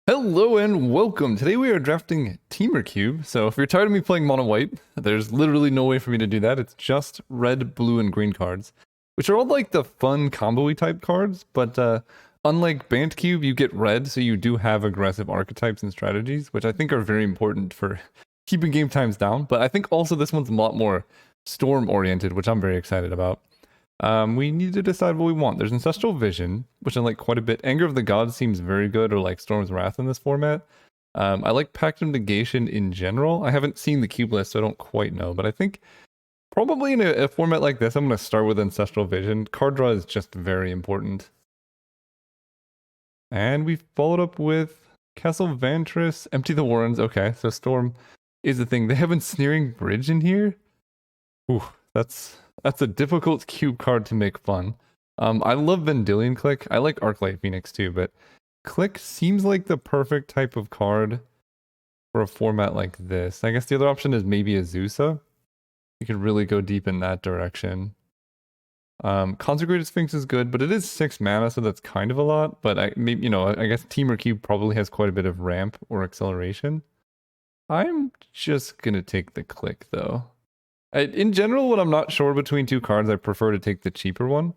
Hello and welcome. Today we are drafting Temur Cube. So if you're tired of me playing mono white, there's literally no way for me to do that. It's just red, blue, and green cards, which are all like the fun combo-y type cards. But unlike Bant Cube, you get red, so you do have aggressive archetypes and strategies, which I think are very important for keeping game times down. But I think also this one's a lot more storm-oriented, which I'm very excited about. We need to decide what we want. There's Ancestral Vision, which I like quite a bit. Anger of the Gods seems very good, or like Storm's Wrath in this format. I like Pact of Negation in general. I haven't seen the cube list, so I don't quite know. But I think probably in a format like this, I'm going to start with Ancestral Vision. Card draw is just very important. And we followed up with Castle Vantress, Empty the Warrens. Okay, so Storm is the thing. They have Ensnaring Bridge in here. Ooh, that's a difficult cube card to make fun. I love Vendilion Click. I like Arclight Phoenix too, but Click seems like the perfect type of card for a format like this. I guess the other option is maybe Azusa. You could really go deep in that direction. Consecrated Sphinx is good, but it is 6 mana, so that's kind of a lot. But I guess Temur Cube probably has quite a bit of ramp or acceleration. I'm just gonna take the Click though. In general, when I'm not sure between two cards, I prefer to take the cheaper one.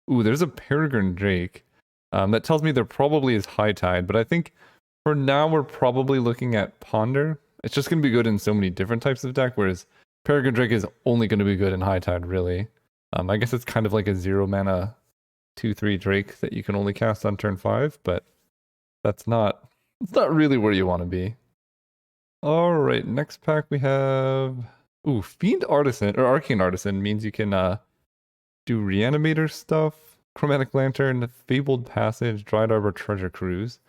Ooh, there's a Peregrine Drake. That tells me there probably is High Tide, but I think for now we're probably looking at Ponder. It's just going to be good in so many different types of deck, whereas Peregrine Drake is only going to be good in High Tide, really. I guess it's kind of like a 0 mana 2/3 Drake that you can only cast on turn 5, but it's not really where you want to be. Alright, next pack we have... Ooh, Fiend Artisan, or Arcane Artisan means you can do Reanimator stuff, Chromatic Lantern, Fabled Passage, Dried Arbor, Treasure Cruise.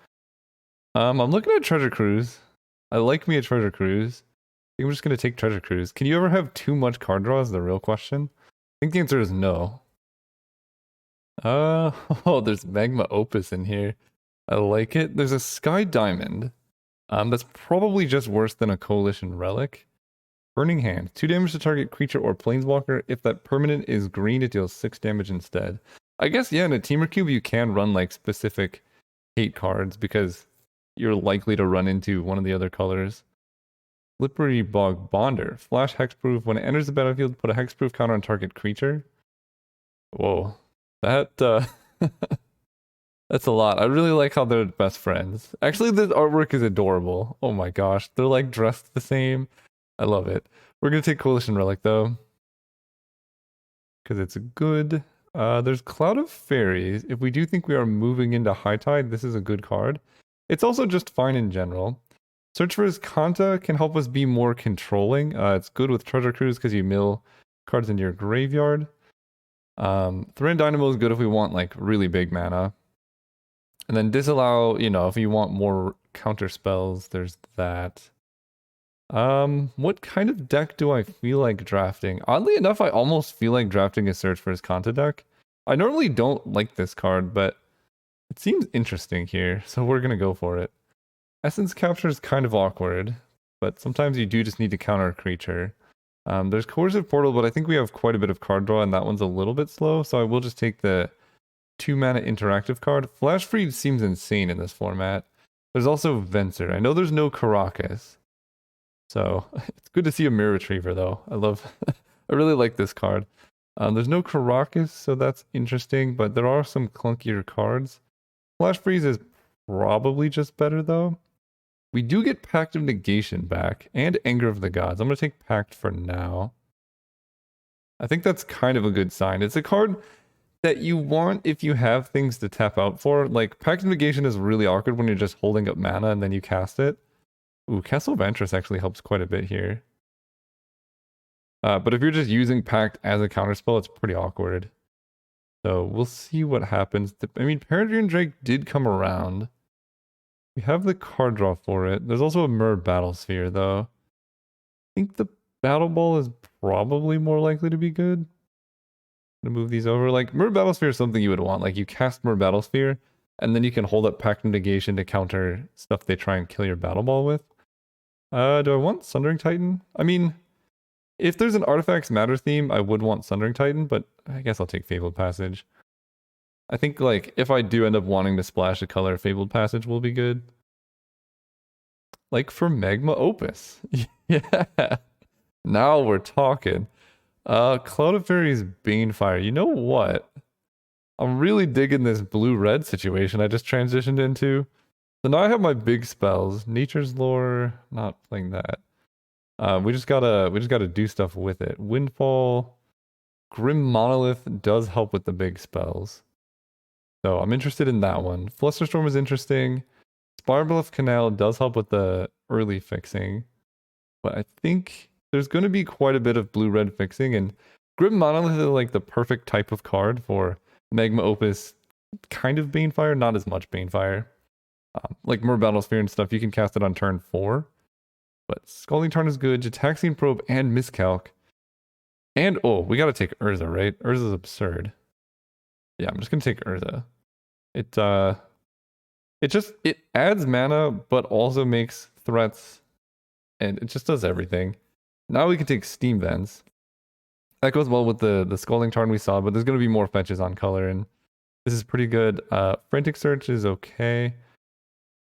I'm looking at Treasure Cruise. I like me a Treasure Cruise. I think I'm just going to take Treasure Cruise. Can you ever have too much card draw is the real question? I think the answer is no. Oh, there's Magma Opus in here. I like it. There's a Sky Diamond. That's probably just worse than a Coalition Relic. Burning Hand. 2 damage to target creature or planeswalker. If that permanent is green, it deals 6 damage instead. I guess, yeah, in a Temur Cube, you can run like specific hate cards because you're likely to run into one of the other colors. Slippery Bog Bonder. Flash Hexproof. When it enters the battlefield, put a Hexproof counter on target creature. Whoa. That, that's a lot. I really like how they're best friends. Actually, the artwork is adorable. Oh my gosh. They're like dressed the same. I love it. We're going to take Coalition Relic, though. Because it's good. There's Cloud of Fairies. If we do think we are moving into High Tide, this is a good card. It's also just fine in general. Search for Kanta can help us be more controlling. It's good with Treasure Cruise because you mill cards into your graveyard. Thread Dynamo is good if we want like really big mana. And then Disallow, if you want more counter spells, there's that. What kind of deck do I feel like drafting? Oddly enough, I almost feel like drafting a Search for his Kanta deck. I normally don't like this card, but it seems interesting here, so we're gonna go for it. Essence Capture is kind of awkward, but sometimes you do just need to counter a creature. There's Coercive Portal, but I think we have quite a bit of card draw, and that one's a little bit slow, so I will just take the 2 mana interactive card. Flash Freeze seems insane in this format. There's also Venser. I know there's no Caracas. So it's good to see a Mirror Retriever though. I really like this card. There's no Caracas, so that's interesting, but there are some clunkier cards. Flash Freeze is probably just better though. We do get Pact of Negation back and Anger of the Gods. I'm going to take Pact for now. I think that's kind of a good sign. It's a card that you want if you have things to tap out for. Like Pact of Negation is really awkward when you're just holding up mana and then you cast it. Ooh, Castle Vantress actually helps quite a bit here. But if you're just using Pact as a counterspell, it's pretty awkward. So we'll see what happens. I mean, Peregrine Drake did come around. We have the card draw for it. There's also a Myr Battlesphere, though. I think the Battle Ball is probably more likely to be good. I'm gonna move these over. Like, Myr Battlesphere is something you would want. Like, you cast Myr Battlesphere, and then you can hold up Pact of Negation to counter stuff they try and kill your Battle Ball with. Do I want Sundering Titan? I mean, if there's an Artifacts Matter theme, I would want Sundering Titan, but I guess I'll take Fabled Passage. I think, like, if I do end up wanting to splash a color, Fabled Passage will be good. like for Magma Opus. Yeah. Now we're talking. Cloud of Fairies Banefire. You know what? I'm really digging this blue-red situation I just transitioned into. So now I have my big spells. Nature's Lore, not playing that. We just gotta do stuff with it. Windfall, Grim Monolith does help with the big spells. So I'm interested in that one. Flusterstorm is interesting. Sparbluff Canal does help with the early fixing. But I think there's going to be quite a bit of blue-red fixing, and Grim Monolith is like the perfect type of card for Magma Opus, kind of Banefire, not as much Banefire. Like more Battlesphere and stuff, you can cast it on turn 4. But Scalding Tarn is good, Jataxian Probe and Miscalc. And, oh, we gotta take Urza, right? Urza's absurd. Yeah, I'm just gonna take Urza. It adds mana, but also makes threats, and it just does everything. Now we can take Steam Vents. That goes well with the Scalding Tarn we saw, but there's gonna be more fetches on color, and this is pretty good. Frantic Search is okay.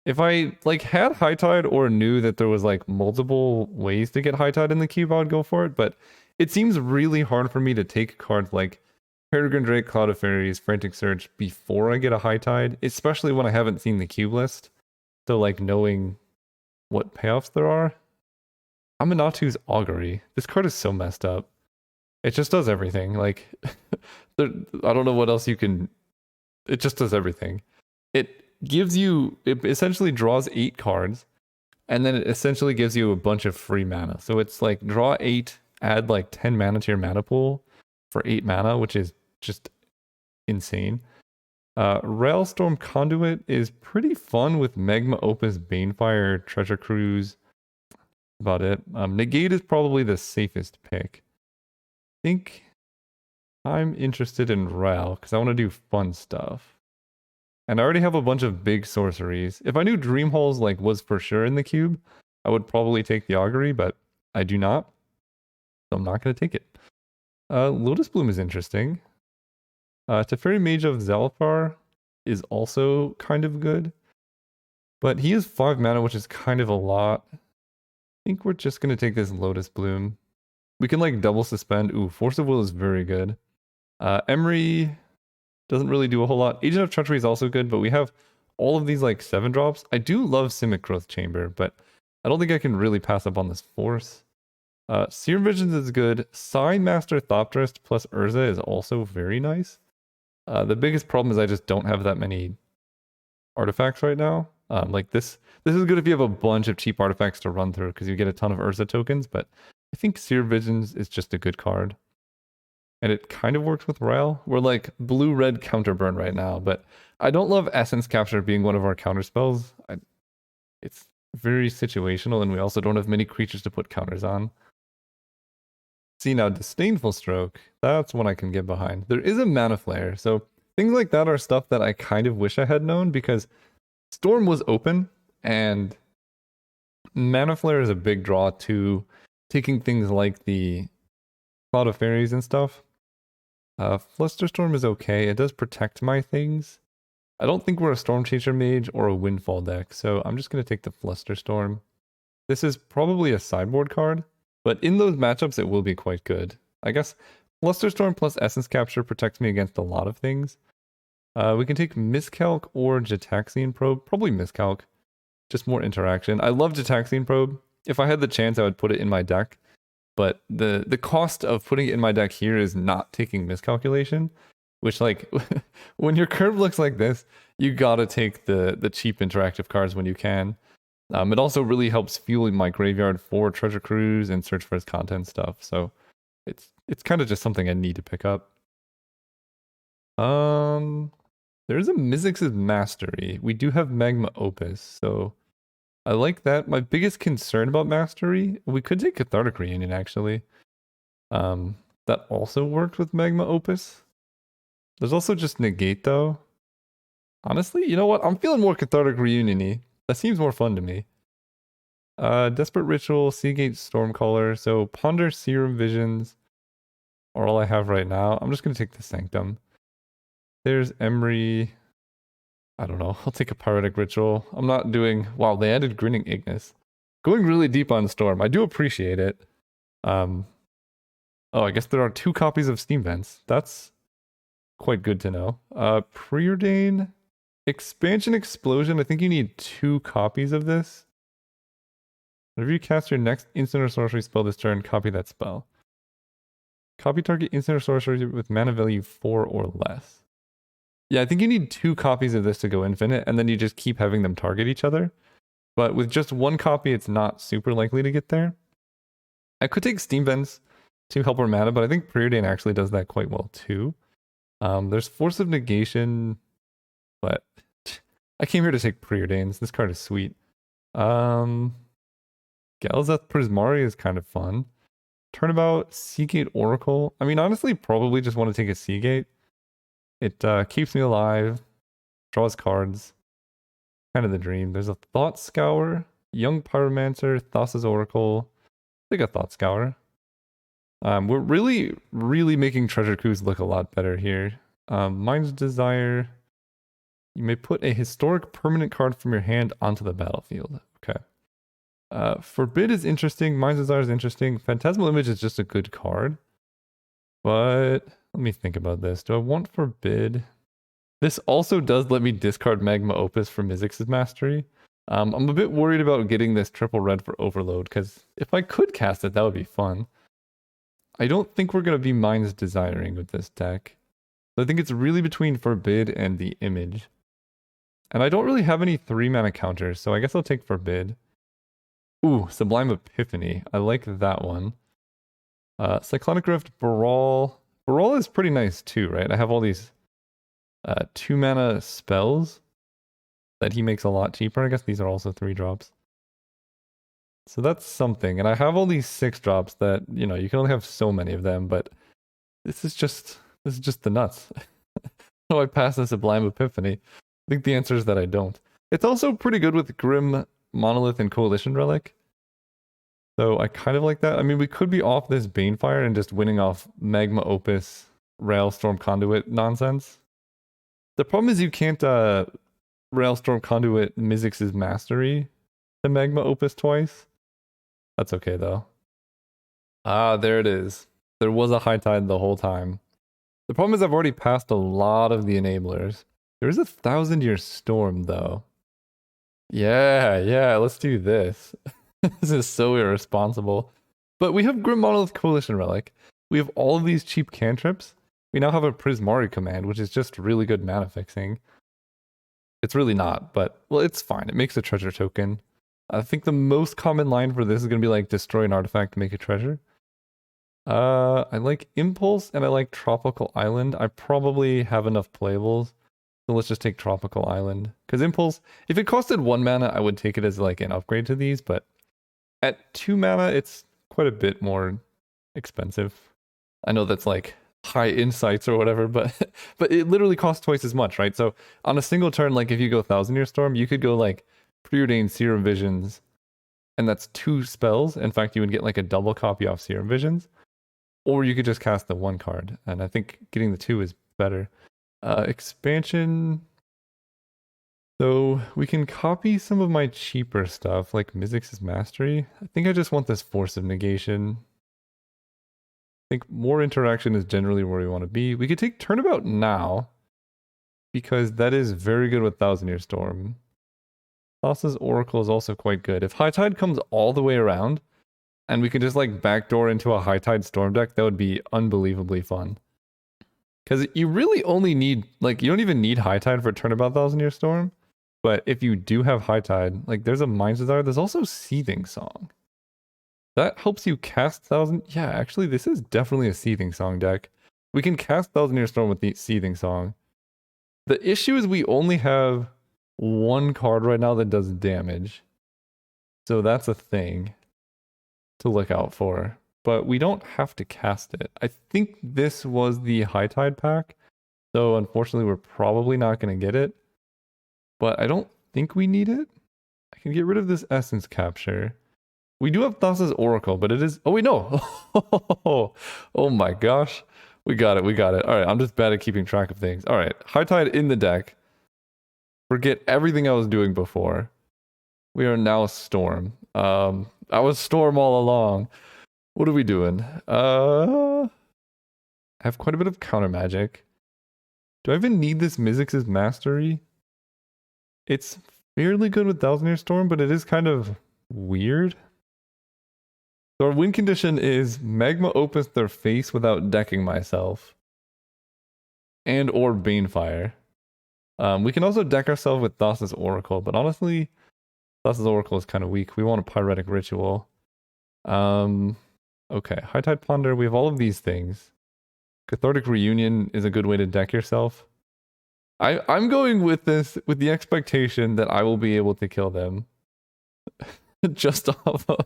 If I like had High Tide or knew that there was like multiple ways to get High Tide in the cube, I would go for it. But it seems really hard for me to take cards like Peregrine Drake, Cloud of Fairies, Frantic Search before I get a High Tide, especially when I haven't seen the cube list. So like knowing what payoffs there are. Aminatu's Augury. This card is so messed up. It just does everything. Like, I don't know what else you can. It just does everything. It essentially draws 8 cards, and then it essentially gives you a bunch of free mana. So it's like draw 8, add like 10 mana to your mana pool for 8 mana, which is just insane. Railstorm Conduit is pretty fun with Magma Opus, Banefire, Treasure Cruise. About it. Negate is probably the safest pick. I think I'm interested in Ral because I want to do fun stuff. And I already have a bunch of big sorceries. If I knew Dream Holes like was for sure in the cube, I would probably take the Augury, but I do not. So I'm not going to take it. Lotus Bloom is interesting. Teferi Mage of Zalfar is also kind of good. But he is 5 mana, which is kind of a lot. I think we're just going to take this Lotus Bloom. We can like double suspend. Ooh, Force of Will is very good. Emery doesn't really do a whole lot. Agent of Treachery is also good, but we have all of these like 7 drops. I do love Simic Growth Chamber, but I don't think I can really pass up on this Force. Seer Visions is good. Sign Master Thopterist plus Urza is also very nice. The biggest problem is I just don't have that many artifacts right now. Like this is good if you have a bunch of cheap artifacts to run through because you get a ton of Urza tokens, but I think Seer Visions is just a good card. And it kind of works with Rail. We're like blue-red counterburn right now, but I don't love Essence Capture being one of our counter spells. It's very situational, and we also don't have many creatures to put counters on. See now, Disdainful Stroke, that's one I can get behind. There is a Mana Flare, so things like that are stuff that I kind of wish I had known because Storm was open, and Mana Flare is a big draw to taking things like the Cloud of Fairies and stuff. Flusterstorm is okay. It does protect my things. I don't think we're a Storm Chaser Mage or a Windfall deck, so I'm just going to take the Flusterstorm. This is probably a sideboard card, but in those matchups it will be quite good. I guess Flusterstorm plus Essence Capture protects me against a lot of things. We can take Miscalc or Jataxian Probe. Probably Miscalc. Just more interaction. I love Jataxian Probe. If I had the chance, I would put it in my deck. But the cost of putting it in my deck here is not taking Miscalculation. Which, like, when your curve looks like this, you gotta take the cheap interactive cards when you can. It also really helps fuel my graveyard for Treasure Cruise and Search for Its Content stuff. So it's kind of just something I need to pick up. There's a Mizzix's Mastery. We do have Magma Opus, so I like that. My biggest concern about Mastery, we could take Cathartic Reunion actually. That also worked with Magma Opus. There's also just Negate though. Honestly, you know what? I'm feeling more Cathartic Reunion-y. That seems more fun to me. Desperate Ritual, Seagate Stormcaller. So Ponder, Serum Visions are all I have right now. I'm just going to take the Sanctum. There's Emery. I don't know. I'll take a Pyretic Ritual. I'm not doing... Wow, they added Grinning Ignis. Going really deep on Storm. I do appreciate it. Oh, I guess there are 2 copies of Steam Vents. That's quite good to know. Preordain, Expansion Explosion. I think you need 2 copies of this. Whenever you cast your next instant or sorcery spell this turn, copy that spell. Copy target instant or sorcery with mana value 4 or less. Yeah, I think you need 2 copies of this to go infinite, and then you just keep having them target each other. But with just 1 copy, it's not super likely to get there. I could take Steam Vents to help our mana, but I think Preordain actually does that quite well too. There's Force of Negation, but I came here to take Preordains. This card is sweet. Galzeth Prismari is kind of fun. Turnabout, Seagate Oracle. I mean, honestly, probably just want to take a Seagate. It keeps me alive, draws cards. Kind of the dream. There's a Thought Scour, Young Pyromancer, Thassa's Oracle. I think a Thought Scour. We're really, really making Treasure Coups look a lot better here. Mind's Desire. You may put a historic permanent card from your hand onto the battlefield. Okay. Forbid is interesting. Mind's Desire is interesting. Phantasmal Image is just a good card. But let me think about this. Do I want Forbid? This also does let me discard Magma Opus for Mizzix's Mastery. I'm a bit worried about getting this triple red for Overload, because if I could cast it, that would be fun. I don't think we're going to be Mind's Desiring with this deck. So I think it's really between Forbid and the Image. And I don't really have any 3-mana counters, so I guess I'll take Forbid. Ooh, Sublime Epiphany. I like that one. Cyclonic Rift, Baral. Baral is pretty nice too, right? I have all these 2-mana spells that he makes a lot cheaper. I guess these are also 3 drops. So that's something. And I have all these 6 drops that, you know, you can only have so many of them, but this is just the nuts. So I pass the Sublime Epiphany. I think the answer is that I don't. It's also pretty good with Grim, Monolith, and Coalition Relic. So I kind of like that. I mean, we could be off this Banefire and just winning off Magma Opus, Railstorm Conduit nonsense. The problem is you can't Railstorm Conduit Mizzix's Mastery to Magma Opus twice. That's okay though. Ah, there it is. There was a High Tide the whole time. The problem is I've already passed a lot of the enablers. There is a 1,000-Year Storm though. Yeah, let's do this. This is so irresponsible. But we have Grim Monolith Coalition Relic. We have all of these cheap cantrips. We now have a Prismari command, which is just really good mana fixing. It's really not, but, well, it's fine. It makes a treasure token. I think the most common line for this is going to be like, destroy an artifact to make a treasure. I like Impulse and I like Tropical Island. I probably have enough playables. So let's just take Tropical Island. Because Impulse, if it costed 1 mana, I would take it as like an upgrade to these, but at 2 mana, it's quite a bit more expensive. I know that's like high insights or whatever, but it literally costs twice as much, right? So on a single turn, like if you go 1,000-Year Storm, you could go like Preordain Serum Visions, and that's 2 spells. In fact, you would get like a double copy off Serum Visions, or you could just cast the 1 card, and I think getting the 2 is better. Expansion. So we can copy some of my cheaper stuff, like Mizzix's Mastery. I think I just want this Force of Negation. I think more interaction is generally where we want to be. We could take Turnabout now, because that is very good with 1,000-Year Storm. Thassa's Oracle is also quite good. If High Tide comes all the way around, and we could just like backdoor into a High Tide Storm deck, that would be unbelievably fun. Because you really only need, like, you don't even need High Tide for Turnabout 1,000-Year Storm. But if you do have High Tide, like there's a Mind's Desire, there's also Seething Song. That helps you cast 1,000. Yeah, actually, this is definitely a Seething Song deck. We can cast 1,000-Year Storm with the Seething Song. The issue is we only have 1 card right now that does damage. So that's a thing to look out for. But we don't have to cast it. I think this was the High Tide pack. So unfortunately, we're probably not going to get it. But I don't think we need it. I can get rid of this Essence Capture. We do have Thassa's Oracle, but it is... Oh, wait, no. Oh my gosh. We got it. All right, I'm just bad at keeping track of things. All right, High Tide in the deck. Forget everything I was doing before. We are now Storm. I was Storm all along. What are we doing? I have quite a bit of counter magic. Do I even need this Mizzix's Mastery? It's fairly good with Thousand Year Storm, but it is kind of weird. So our win condition is Magma opens their face without decking myself. And or Banefire. We can also deck ourselves with Thassa's Oracle, but honestly, Thassa's Oracle is kind of weak. We want a Pyretic Ritual. Okay, High Tide Ponder, we have all of these things. Cathartic Reunion is a good way to deck yourself. I'm going with this with the expectation that I will be able to kill them. just off of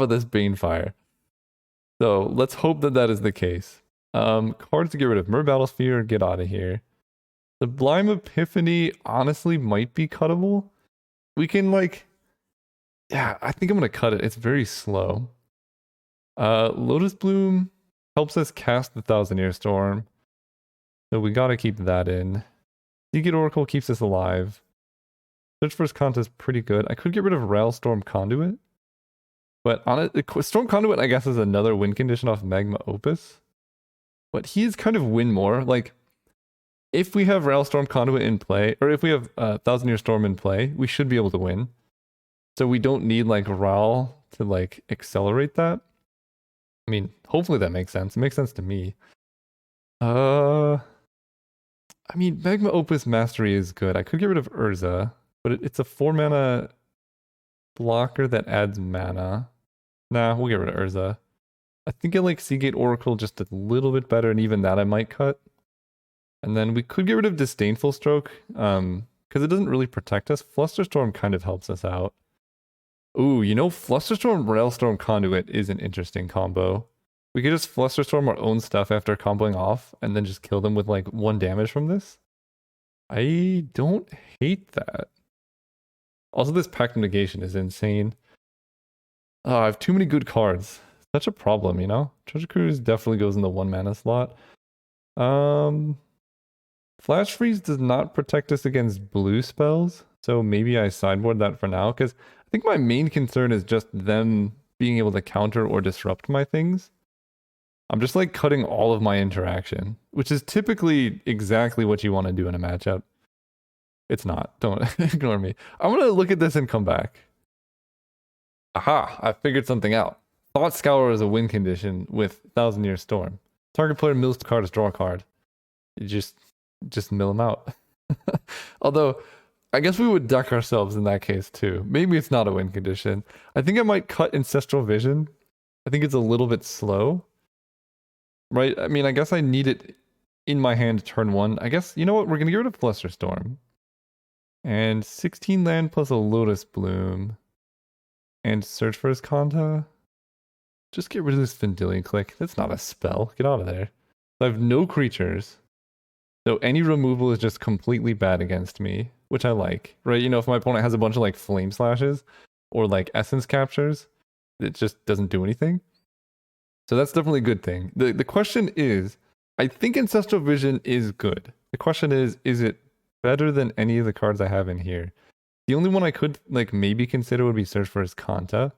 this Banefire. So let's hope that that is the case. Cards to get rid of. Mer Battlesphere, get out of here. Sublime Epiphany honestly might be cuttable. We can like, yeah, I think I'm gonna cut it. It's very slow. Lotus Bloom helps us cast the Thousand Year Storm. So we gotta keep that in. Seagate Oracle keeps us alive. Search for Contest is pretty good. I could get rid of Railstorm Conduit. But on it, Storm Conduit, I guess, is another win condition off Magma Opus. But he is kind of win more. Like, if we have Railstorm Conduit in play, or if we have Thousand Year Storm in play, we should be able to win. So we don't need, like, Ral to, like, accelerate that. I mean, hopefully that makes sense. It makes sense to me. I mean, Magma Opus Mastery is good. I could get rid of Urza, but it's a 4-mana blocker that adds mana. Nah, we'll get rid of Urza. I think I like Seagate Oracle just a little bit better, and even that I might cut. And then we could get rid of Disdainful Stroke, because it doesn't really protect us. Flusterstorm kind of helps us out. Ooh, you know, Flusterstorm Railstorm Conduit is an interesting combo. We could just Flusterstorm our own stuff after comboing off, and then just kill them with like 1 damage from this. I don't hate that. Also, this Pact of Negation is insane. Oh, I have too many good cards. Such a problem, you know? Treasure Cruise definitely goes in the 1-mana slot. Flash Freeze does not protect us against blue spells, so maybe I sideboard that for now, because I think my main concern is just them being able to counter or disrupt my things. I'm just like cutting all of my interaction, which is typically exactly what you want to do in a matchup. It's not. Don't ignore me. I'm going to look at this and come back. Aha, I figured something out. Thought Scour is a win condition with Thousand Year Storm. Target player mills the card as draw a card. You just mill them out. Although, I guess we would duck ourselves in that case too. Maybe it's not a win condition. I think I might cut Ancestral Vision. I think it's a little bit slow. Right? I mean, I guess I need it in my hand turn 1. I guess, you know what? We're going to get rid of Flusterstorm. And 16 land plus a Lotus Bloom. And search for his Kanta. Just get rid of this Vendilion Click. That's not a spell. Get out of there. I have no creatures. So any removal is just completely bad against me, which I like. Right? You know, if my opponent has a bunch of like Flame Slashes or like Essence Captures, it just doesn't do anything. So that's definitely a good thing. The question is, I think Ancestral Vision is good. The question is it better than any of the cards I have in here? The only one I could like maybe consider would be Search for his Kanta.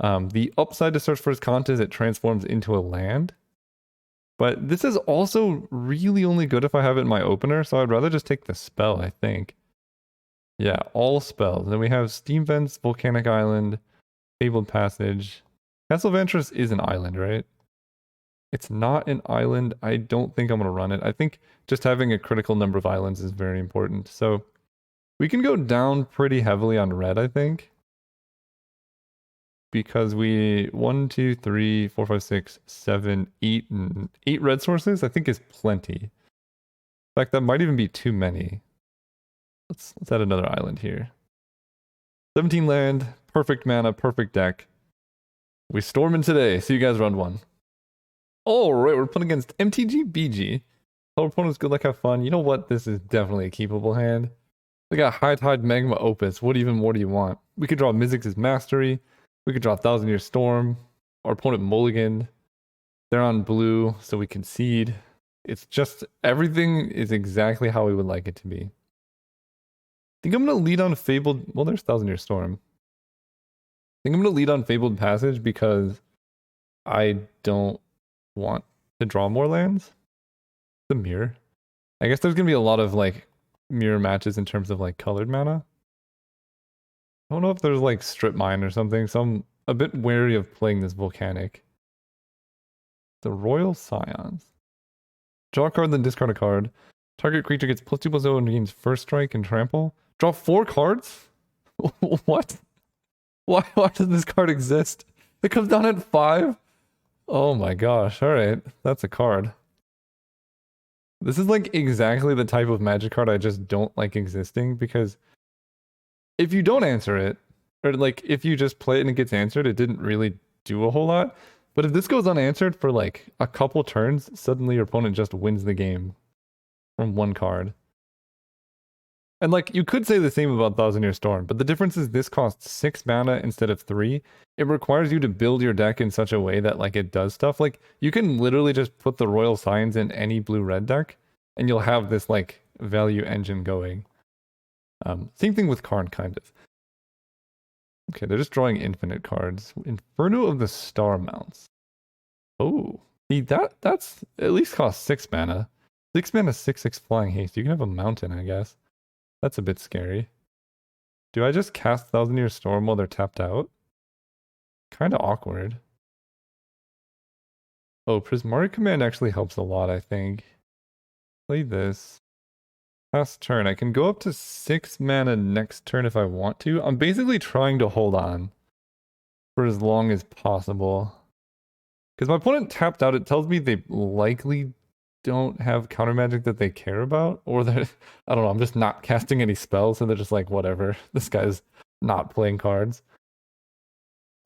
The upside to Search for his Kanta is it transforms into a land. But this is also really only good if I have it in my opener, so I'd rather just take the spell, I think. Yeah, all spells. Then we have Steam Vents, Volcanic Island, Fabled Passage. Castle Ventress is an island, right? It's not an island. I don't think I'm going to run it. I think just having a critical number of islands is very important. So we can go down pretty heavily on red, I think. Because we 1, 2, 3, 4, 5, 6, 7, 8, and 8 red sources, I think is plenty. In fact, that might even be too many. Let's add another island here. 17 land, perfect mana, perfect deck. We storm in today. See you guys round 1. All right, we're playing against MTG BG. Our opponents, good luck, have fun. You know what? This is definitely a keepable hand. We got High Tide Magma Opus. What even more do you want? We could draw Mizzix's Mastery. We could draw Thousand Year Storm. Our opponent mulliganed. They're on blue, so we concede. It's just, everything is exactly how we would like it to be. I think I'm going to lead on Fabled. Well, there's Thousand Year Storm. think I'm gonna lead on Fabled Passage because I don't want to draw more lands. The mirror. I guess there's gonna be a lot of like mirror matches in terms of like colored mana. I don't know if there's like strip mine or something, so I'm a bit wary of playing this volcanic. The Royal Scions. Draw a card, then discard a card. Target creature gets +2/+0 and gains first strike and trample. Draw 4 cards? What? Why does this card exist? It comes down at 5? Oh my gosh, alright. That's a card. This is like exactly the type of magic card I just don't like existing, because if you don't answer it, or like if you just play it and it gets answered, it didn't really do a whole lot. But if this goes unanswered for like a couple turns, suddenly your opponent just wins the game from 1 card. And like you could say the same about Thousand Year Storm, but the difference is this costs 6 mana instead of 3. It requires you to build your deck in such a way that like it does stuff. Like you can literally just put the Royal Signs in any blue-red deck, and you'll have this like value engine going. Same thing with Karn, kind of. Okay, they're just drawing infinite cards. Inferno of the Star Mounts. Oh, that's at least costs 6 mana. 6 mana, 6/6 flying haste. You can have a mountain, I guess. That's a bit scary. Do I just cast Thousand Year Storm while they're tapped out? Kind of awkward. Oh, Prismari Command actually helps a lot, I think. Play this. Last turn. I can go up to 6 mana next turn if I want to. I'm basically trying to hold on for as long as possible. Because my opponent tapped out, it tells me they likely don't have counter magic that they care about, or that I don't know, I'm just not casting any spells, so they're just like, whatever, this guy's not playing cards.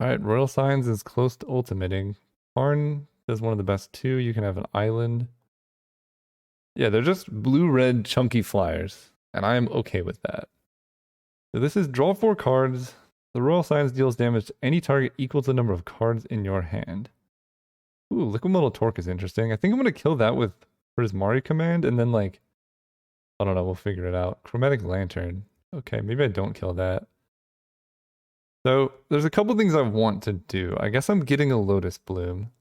Alright, Royal Signs is close to ultimating. Karn does one of the best too. You can have an island. Yeah, they're just blue-red chunky flyers, and I am okay with that. So this is draw 4 cards. The Royal Signs deals damage to any target equal to the number of cards in your hand. Ooh, Liquid Metal Torque is interesting. I think I'm going to kill that with Prismari Command, and then like, I don't know, we'll figure it out. Chromatic Lantern. Okay, maybe I don't kill that. So there's a couple things I want to do. I guess I'm getting a Lotus Bloom.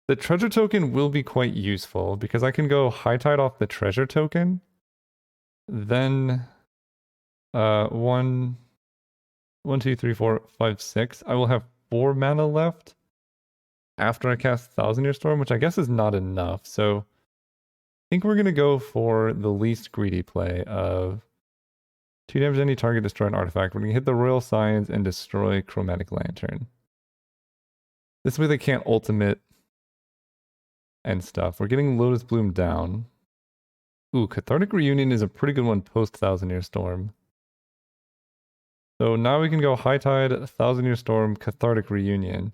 The treasure token will be quite useful because I can go High Tide off the treasure token. Then 1, 2, 3, 4, 5, 6. I will have 4 mana left after I cast Thousand Year Storm, which I guess is not enough. So I think we're gonna go for the least greedy play of 2 damage to any target, destroy an artifact. We're gonna hit the Royal Signs and destroy Chromatic Lantern. This way they can't ultimate and stuff. We're getting Lotus Bloom down. Ooh, Cathartic Reunion is a pretty good one post Thousand Year Storm. So now we can go High Tide, Thousand Year Storm, Cathartic Reunion.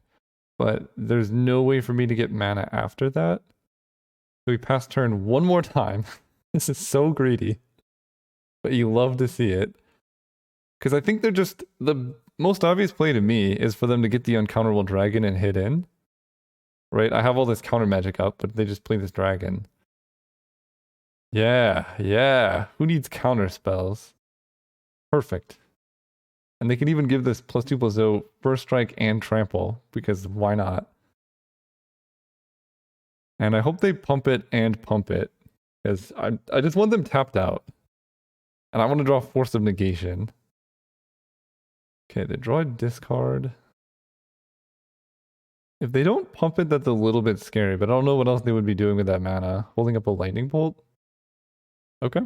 But there's no way for me to get mana after that. So we pass turn one more time. This is so greedy. But you love to see it. Because I think they're just... The most obvious play to me is for them to get the Uncounterable Dragon and hit in. Right? I have all this counter magic up, but they just play this dragon. Yeah. Who needs counter spells? Perfect. And they can even give this +2/+0 first strike and trample, because why not? And I hope they pump it and pump it, because I just want them tapped out. And I want to draw Force of Negation. Okay, they draw a discard. If they don't pump it, that's a little bit scary, but I don't know what else they would be doing with that mana. Holding up a lightning bolt? Okay.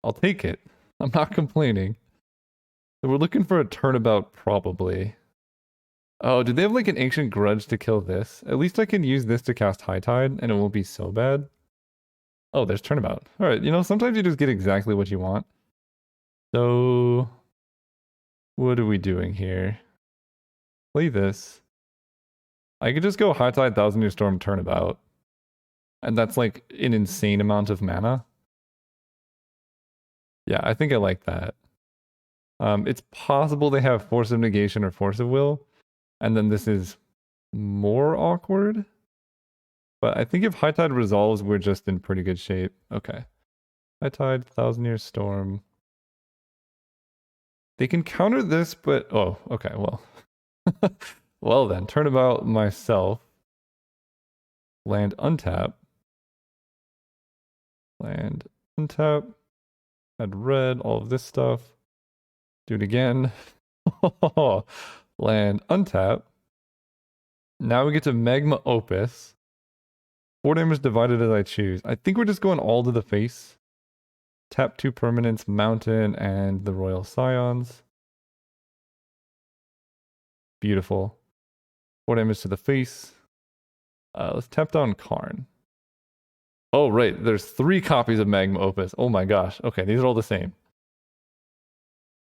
I'll take it. I'm not complaining. So we're looking for a turnabout, probably. Oh, do they have like an Ancient Grudge to kill this? At least I can use this to cast High Tide, and it won't be so bad. Oh, there's turnabout. Alright, you know, sometimes you just get exactly what you want. So... what are we doing here? Play this. I could just go High Tide, Thousand Year Storm, turnabout. And that's like an insane amount of mana. Yeah, I think I like that. It's possible they have Force of Negation or Force of Will, and then this is more awkward. But I think if High Tide resolves, we're just in pretty good shape. Okay. High Tide, Thousand Year Storm. They can counter this, but... oh, okay, well. Well then, turnabout myself. Land untap. Land untap. Add red, all of this stuff. Do it again. Land untap. Now we get to Magma Opus. 4 damage divided as I choose. I think we're just going all to the face. Tap 2 permanents, Mountain, and the Royal Scions. Beautiful. 4 damage to the face. Let's tap down Karn. Oh, right. There's 3 copies of Magma Opus. Oh my gosh. Okay, these are all the same.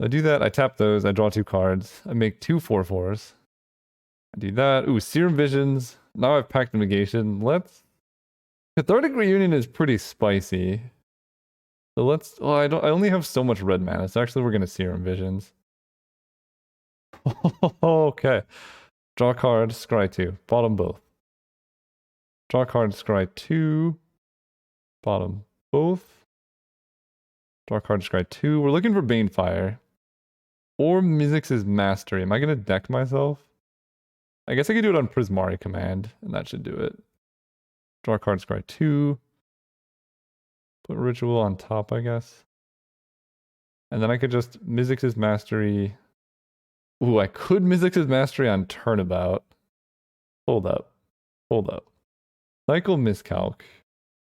I do that. I tap those. I draw 2 cards. I make 2 4/4s. I do that. Ooh, Serum Visions. Now I've packed the negation. Let's... Cathartic Reunion is pretty spicy. So let's... Oh, I only have so much red mana, so actually we're going to Serum Visions. Okay. Draw card, scry 2. Bottom both. Draw card, scry 2. Bottom both. Draw card, scry 2. We're looking for Banefire. Or Mizzix's Mastery. Am I going to deck myself? I guess I could do it on Prismari command, and that should do it. Draw card, scry 2. Put Ritual on top, I guess. And then I could just Mizzix's Mastery. Ooh, I could Mizzix's Mastery on Turnabout. Hold up. Hold up. Cycle Miscalc.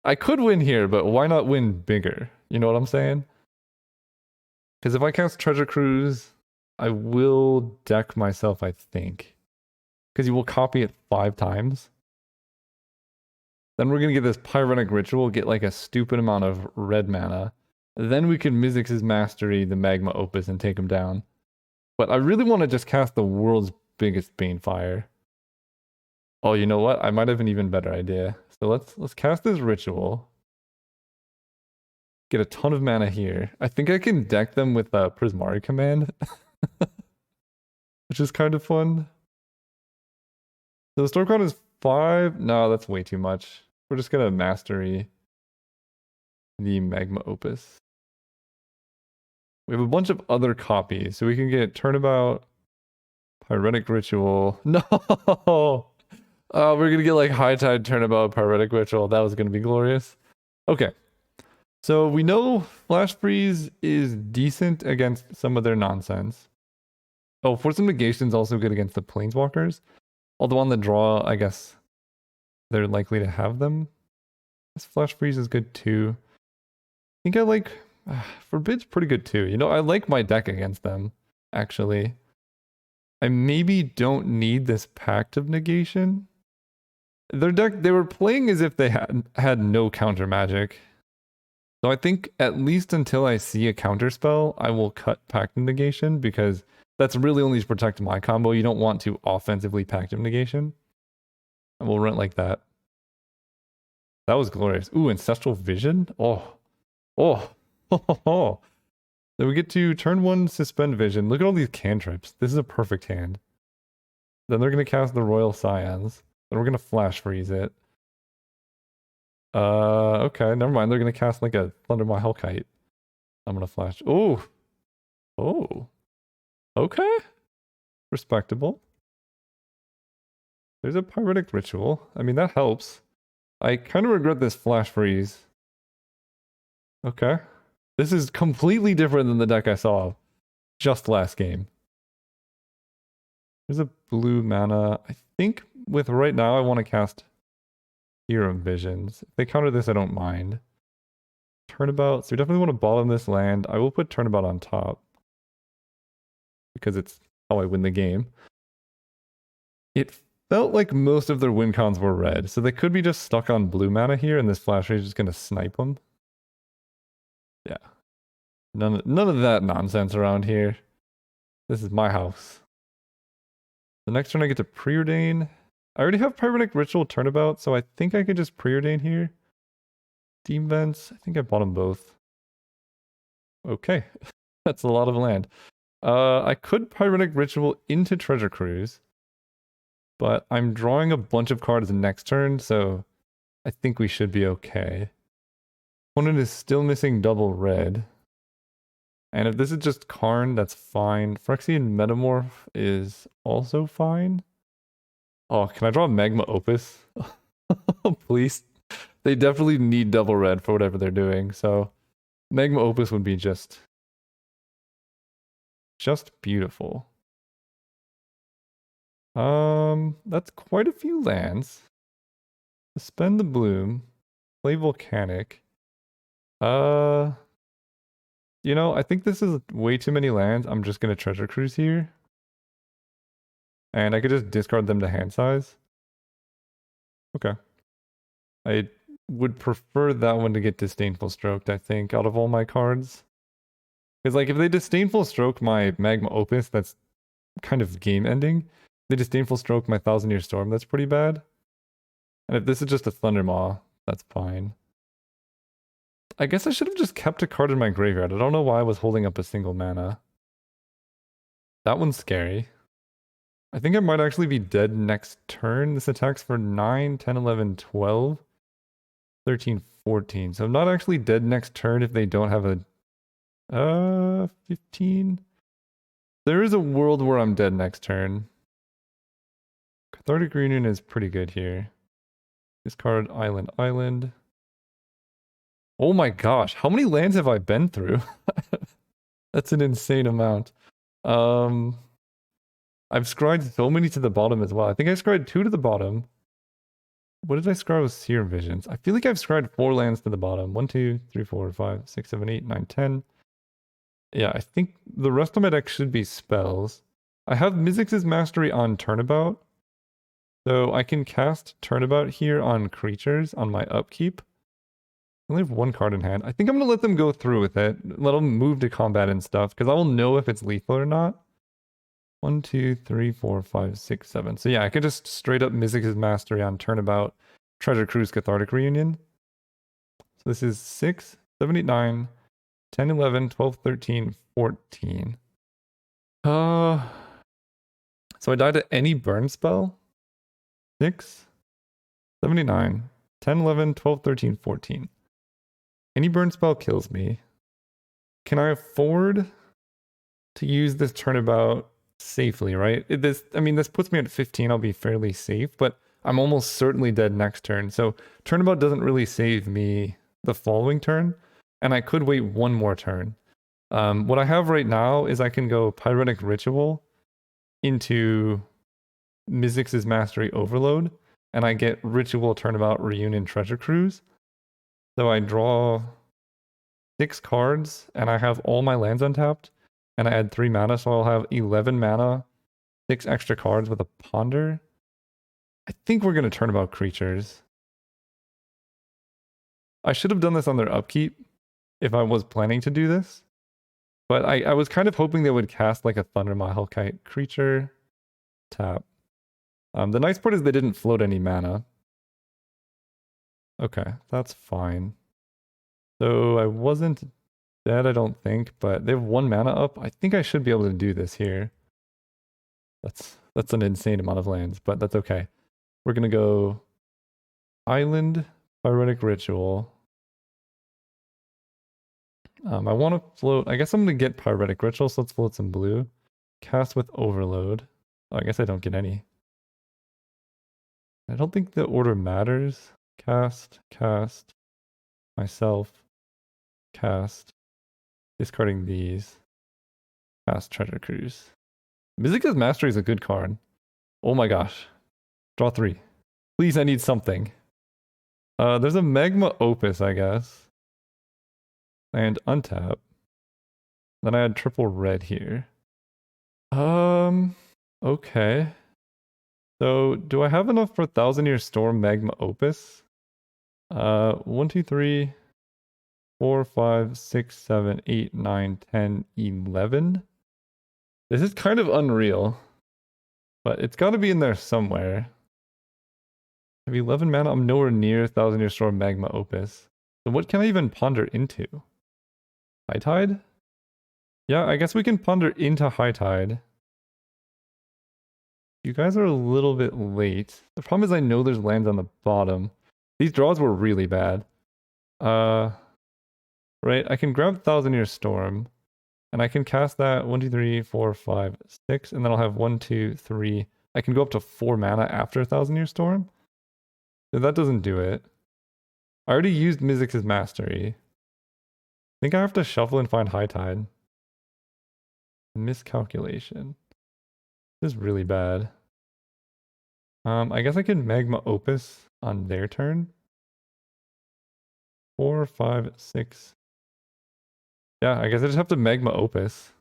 I could win here, but why not win bigger? You know what I'm saying? Because if I cast Treasure Cruise, I will deck myself, I think. Because you will copy it 5 times. Then we're going to get this Pyretic Ritual, get like a stupid amount of red mana. Then we can Mizzix's Mastery, the Magma Opus, and take him down. But I really want to just cast the world's biggest Banefire. Oh, you know what? I might have an even better idea. So let's cast this Ritual. Get a ton of mana here. I think I can deck them with a Prismari command. Which is kind of fun. So the storm count is 5. No, that's way too much. We're just gonna Mastery the Magma Opus. We have a bunch of other copies, so we can get Turnabout, Pyretic Ritual. No! We're gonna get like High Tide, Turnabout, Pyretic Ritual. That was gonna be glorious. Okay. So we know Flash Freeze is decent against some of their nonsense. Oh, Force of Negation is also good against the Planeswalkers. Although on the draw, I guess they're likely to have them. This Flash Freeze is good too. I think I like... Forbid's pretty good too. You know, I like my deck against them, actually. I maybe don't need this Pact of Negation. Their deck, they were playing as if they had no counter magic. So I think at least until I see a counter spell, I will cut Pact of Negation, because that's really only to protect my combo. You don't want to offensively Pact of Negation. And we'll run it like that. That was glorious. Ooh, Ancestral Vision? Oh. Oh. So we get to turn 1, Suspend Vision. Look at all these cantrips. This is a perfect hand. Then they're going to cast the Royal Scions. Then we're going to Flash Freeze it. Okay, never mind. They're going to cast like a Thundermaw Hellkite. I'm going to Flash. Oh. Oh. Okay. Respectable. There's a Pyretic Ritual. I mean, that helps. I kind of regret this Flash Freeze. Okay. This is completely different than the deck I saw just last game. There's a blue mana. I think with right now I want to cast Serum Visions. If they counter this, I don't mind. Turnabout. So we definitely want to bottom this land. I will put Turnabout on top, because it's how I win the game. It felt like most of their win cons were red, so they could be just stuck on blue mana here, and this Flash Rage is going to snipe them. Yeah. None of that nonsense around here. This is my house. The next turn I get to Preordain. I already have Pyretic Ritual Turnabout, so I think I could just Preordain here. Steam Vents. I think I bought them both. Okay. That's a lot of land. I could Pyretic Ritual into Treasure Cruise, but I'm drawing a bunch of cards next turn, so I think we should be okay. Opponent is still missing double red. And if this is just Karn, that's fine. Phyrexian Metamorph is also fine. Oh, can I draw a Magma Opus? Please. They definitely need double red for whatever they're doing, so Magma Opus would be just beautiful. That's quite a few lands. Suspend the Bloom, play Volcanic. You know, I think this is way too many lands. I'm just gonna Treasure Cruise here. And I could just discard them to hand size. Okay. I would prefer that one to get Disdainful Stroked, I think, out of all my cards. Because, like, if they Disdainful Stroke my Magma Opus, that's kind of game ending. If they Disdainful Stroke my Thousand Year Storm, that's pretty bad. And if this is just a Thundermaw, that's fine. I guess I should have just kept a card in my graveyard. I don't know why I was holding up a single mana. That one's scary. I think I might actually be dead next turn. This attacks for 9, 10, 11, 12, 13, 14. So I'm not actually dead next turn if they don't have a 15. There is a world where I'm dead next turn. Cathartic Reunion is pretty good here. Discard Island. Oh my gosh, how many lands have I been through? That's an insane amount. I've scryed so many to the bottom as well. I think I scryed 2 to the bottom. What did I scry with Seer Visions? I feel like I've scryed 4 lands to the bottom. 1, 2, 3, 4, 5, 6, 7, 8, 9, 10. Yeah, I think the rest of my deck should be spells. I have Mizzix's Mastery on Turnabout. So I can cast Turnabout here on creatures on my upkeep. I only have 1 card in hand. I think I'm going to let them go through with it. Let them move to combat and stuff, because I will know if it's lethal or not. 1, 2, 3, 4, 5, 6, 7. So yeah, I could just straight up Mizzix's Mastery on Turnabout, Treasure Cruise, Cathartic Reunion. So this is 6, 7, 8, 9, 10, 11, 12, 13, 14. So I died to any burn spell. 6, 79, 10, 11, 12, 13, 14. Any burn spell kills me. Can I afford to use this Turnabout safely, right? This puts me at 15. I'll be fairly safe, but I'm almost certainly dead next turn. So Turnabout doesn't really save me the following turn, and I could wait 1 more turn. What I have right now is I can go Pyretic Ritual into Mizzix's Mastery Overload, and I get Ritual Turnabout Reunion Treasure Cruise. So I draw 6 cards, and I have all my lands untapped, and I add 3 mana, so I'll have 11 mana, 6 extra cards with a Ponder. I think we're going to Turnabout creatures. I should have done this on their upkeep if I was planning to do this, but I was kind of hoping they would cast like a Thundermaw Hellkite creature, tap. The nice part is they didn't float any mana. Okay, that's fine. So I wasn't dead, I don't think, but they have 1 mana up. I think I should be able to do this here. That's an insane amount of lands, but that's okay. We're gonna go Island, Pyretic Ritual. I want to float. I guess I'm gonna get Pyretic Ritual, so let's float some blue. Cast with Overload. Oh, I guess I don't get any. I don't think the order matters. Cast, myself, cast, discarding these, cast Treasure Cruise. Mizzix's Mastery is a good card. Oh my gosh. Draw 3. Please, I need something. There's a Magma Opus, I guess. And untap. Then I had triple red here. Okay. So, do I have enough for Thousand Year Storm Magma Opus? 1, 2, 3, 4, 5, 6, 7, 8, 9, 10, 11. This is kind of unreal, but it's got to be in there somewhere. I have 11 mana. I'm nowhere near Thousand Year Storm Magma Opus. So what can I even ponder into? High Tide? Yeah, I guess we can ponder into High Tide. You guys are a little bit late. The problem is I know there's lands on the bottom. These draws were really bad. Right, I can grab Thousand Year Storm. And I can cast that 1, 2, 3, 4, 5, 6, and then I'll have 1, 2, 3. I can go up to 4 mana after 1,000-Year Storm. So that doesn't do it. I already used Mizzix's Mastery. I think I have to shuffle and find High Tide. Miscalculation. This is really bad. I guess I can Magma Opus on their turn. 4, 5, 6. Yeah, I guess I just have to Magma Opus.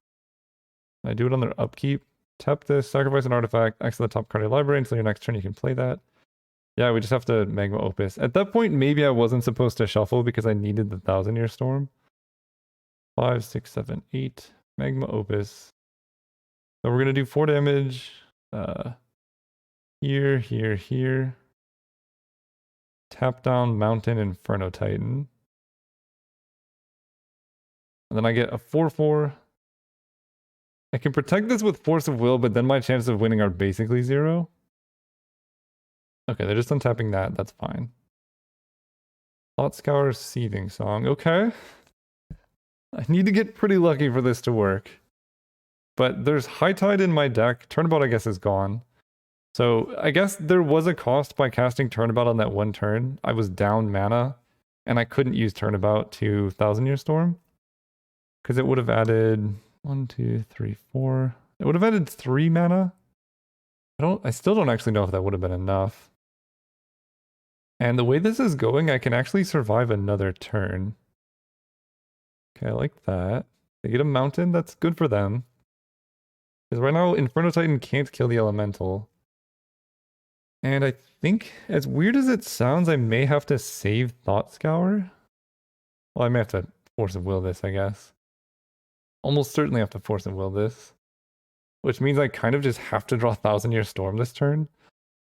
I do it on their upkeep. Tap this, sacrifice an artifact, exile the top card of your library until your next turn you can play that. Yeah, we just have to Magma Opus. At that point, maybe I wasn't supposed to shuffle because I needed the 1,000-Year Storm. 5, 6, 7, 8. Magma Opus. So we're going to do 4 damage. Here, here, here. Tap down Mountain Inferno Titan. And then I get a 4/4. I can protect this with Force of Will, but then my chances of winning are basically 0. Okay, they're just untapping that. That's fine. Thought Scour, Seething Song. Okay. I need to get pretty lucky for this to work. But there's High Tide in my deck. Turnabout, I guess, is gone. So I guess there was a cost by casting Turnabout on that one turn. I was down mana, and I couldn't use Turnabout to 1,000-Year Storm. Because it would have added 1, 2, 3, 4. It would have added 3 mana. I still don't actually know if that would have been enough. And the way this is going, I can actually survive another turn. Okay, I like that. They get a mountain, that's good for them. Because right now, Inferno Titan can't kill the elemental. And I think, as weird as it sounds, I may have to save Thought Scour. Well, I may have to Force of Will this, I guess. Almost certainly have to Force of Will this. Which means I kind of just have to draw 1,000-Year Storm this turn.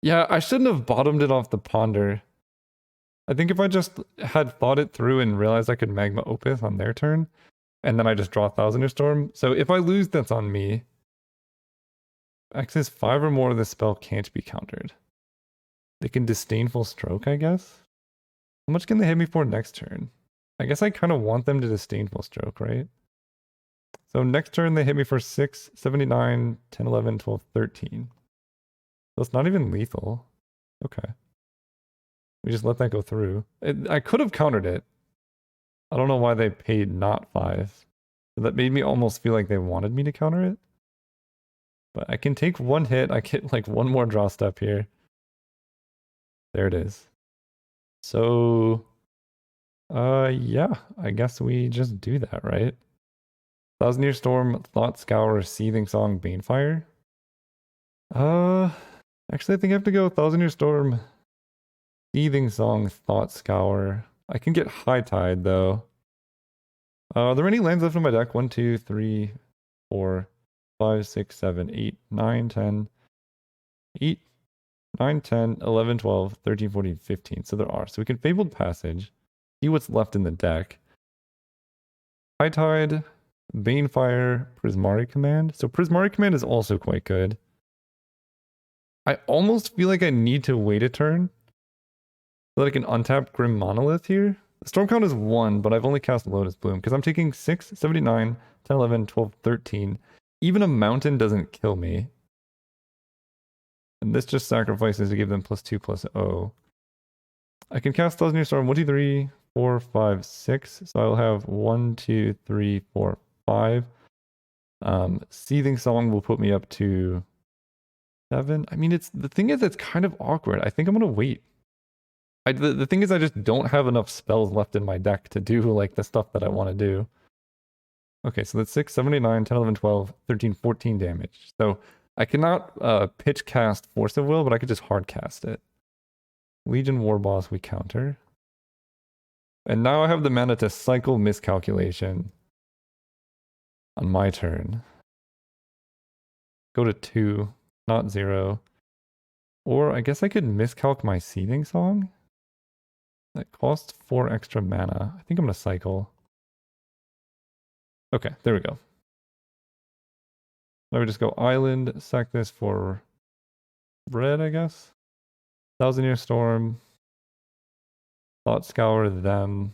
Yeah, I shouldn't have bottomed it off the Ponder. I think if I just had thought it through and realized I could Magma Opus on their turn, and then I just draw 1,000-Year Storm. So if I lose, that's on me. X is 5 or more, this spell can't be countered. They can Disdainful Stroke, I guess? How much can they hit me for next turn? I guess I kind of want them to Disdainful Stroke, right? So next turn they hit me for 6, 79, 10, 11, 12, 13. So it's not even lethal. Okay. We just let that go through. I could have countered it. I don't know why they paid not 5. So that made me almost feel like they wanted me to counter it. But I can take 1 hit. I get like 1 more draw step here. There it is. So, yeah, I guess we just do that, right? 1,000-Year Storm, Thought Scour, Seething Song, Banefire. Actually, I think I have to go 1,000-Year Storm, Seething Song, Thought Scour. I can get High Tide, though. Are there any lands left in my deck? 1, 2, 3, 4, 5, 6, 7, 8, 9, 10, 8, 9, 10, 11, 12, 13, 14, 15. So there are. So we can Fabled Passage, see what's left in the deck. High Tide, Banefire, Prismari Command. So Prismari Command is also quite good. I almost feel like I need to wait a turn so that I can untap Grim Monolith here. The storm count is 1, but I've only cast Lotus Bloom because I'm taking 6, 79, 10, 11, 12, 13. Even a mountain doesn't kill me. And this just sacrifices to give them +2/+0. I can cast 1,000-Year Storm 1, 2, 3, 4, 5, 6. So I'll have 1, 2, 3, 4, 5. Seething Song will put me up to 7. I mean, the thing is, it's kind of awkward. I think I'm gonna wait. The thing is, I just don't have enough spells left in my deck to do like the stuff that I want to do. Okay, so that's 6, 79, 10, 11, 12, 13, 14 damage. So I cannot pitch cast Force of Will, but I could just hard cast it. Legion War Boss we counter. And now I have the mana to cycle Miscalculation on my turn. Go to 2, not 0. Or I guess I could miscalc my Seething Song. That costs 4 extra mana. I think I'm going to cycle. Okay, there we go. Now we just go Island, sack this for red, I guess. 1,000-Year Storm. Thought Scour them.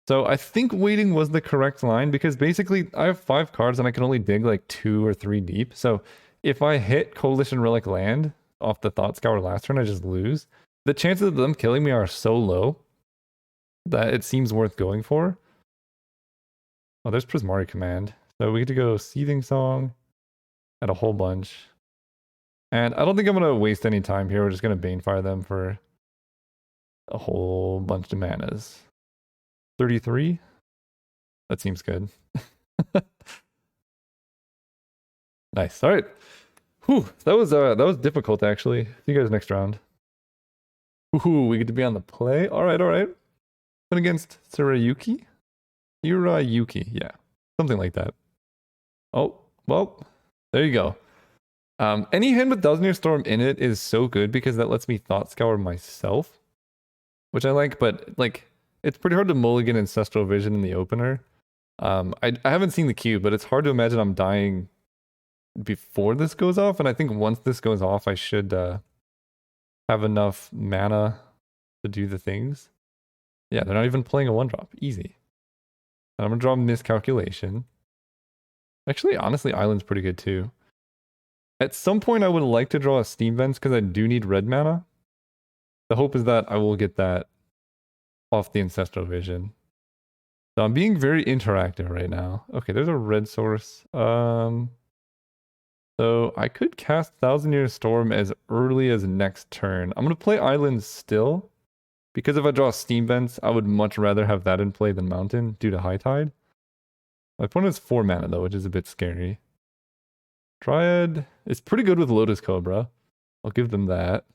So I think waiting was the correct line because basically I have 5 cards and I can only dig like 2 or 3 deep. So if I hit Coalition Relic land off the Thought Scour last turn, I just lose. The chances of them killing me are so low that it seems worth going for. Oh, there's Prismari Command. So we get to go Seething Song at a whole bunch. And I don't think I'm going to waste any time here. We're just going to Banefire them for a whole bunch of manas. 33? That seems good. Nice. All right. Whew. That was difficult actually. See you guys next round. Ooh, we get to be on the play. All right, all right. Went against Surayuki? Surayuki, yeah. Something like that. Oh, well, there you go. Any hand with Thousand Year Storm in it is so good because that lets me Thought Scour myself, which I like, but like it's pretty hard to mulligan Ancestral Vision in the opener. I haven't seen the cube, but it's hard to imagine I'm dying before this goes off, and I think once this goes off, I should have enough mana to do the things. Yeah, they're not even playing a 1-drop. Easy. And I'm gonna draw Miscalculation. Actually, honestly, Island's pretty good too. At some point, I would like to draw a Steam Vents because I do need red mana. The hope is that I will get that off the Ancestral Vision. So I'm being very interactive right now. Okay, there's a red source. So I could cast Thousand Year Storm as early as next turn. I'm going to play Islands still, because if I draw Steam Vents, I would much rather have that in play than Mountain due to High Tide. My opponent has 4 mana though, which is a bit scary. Dryad is pretty good with Lotus Cobra. I'll give them that.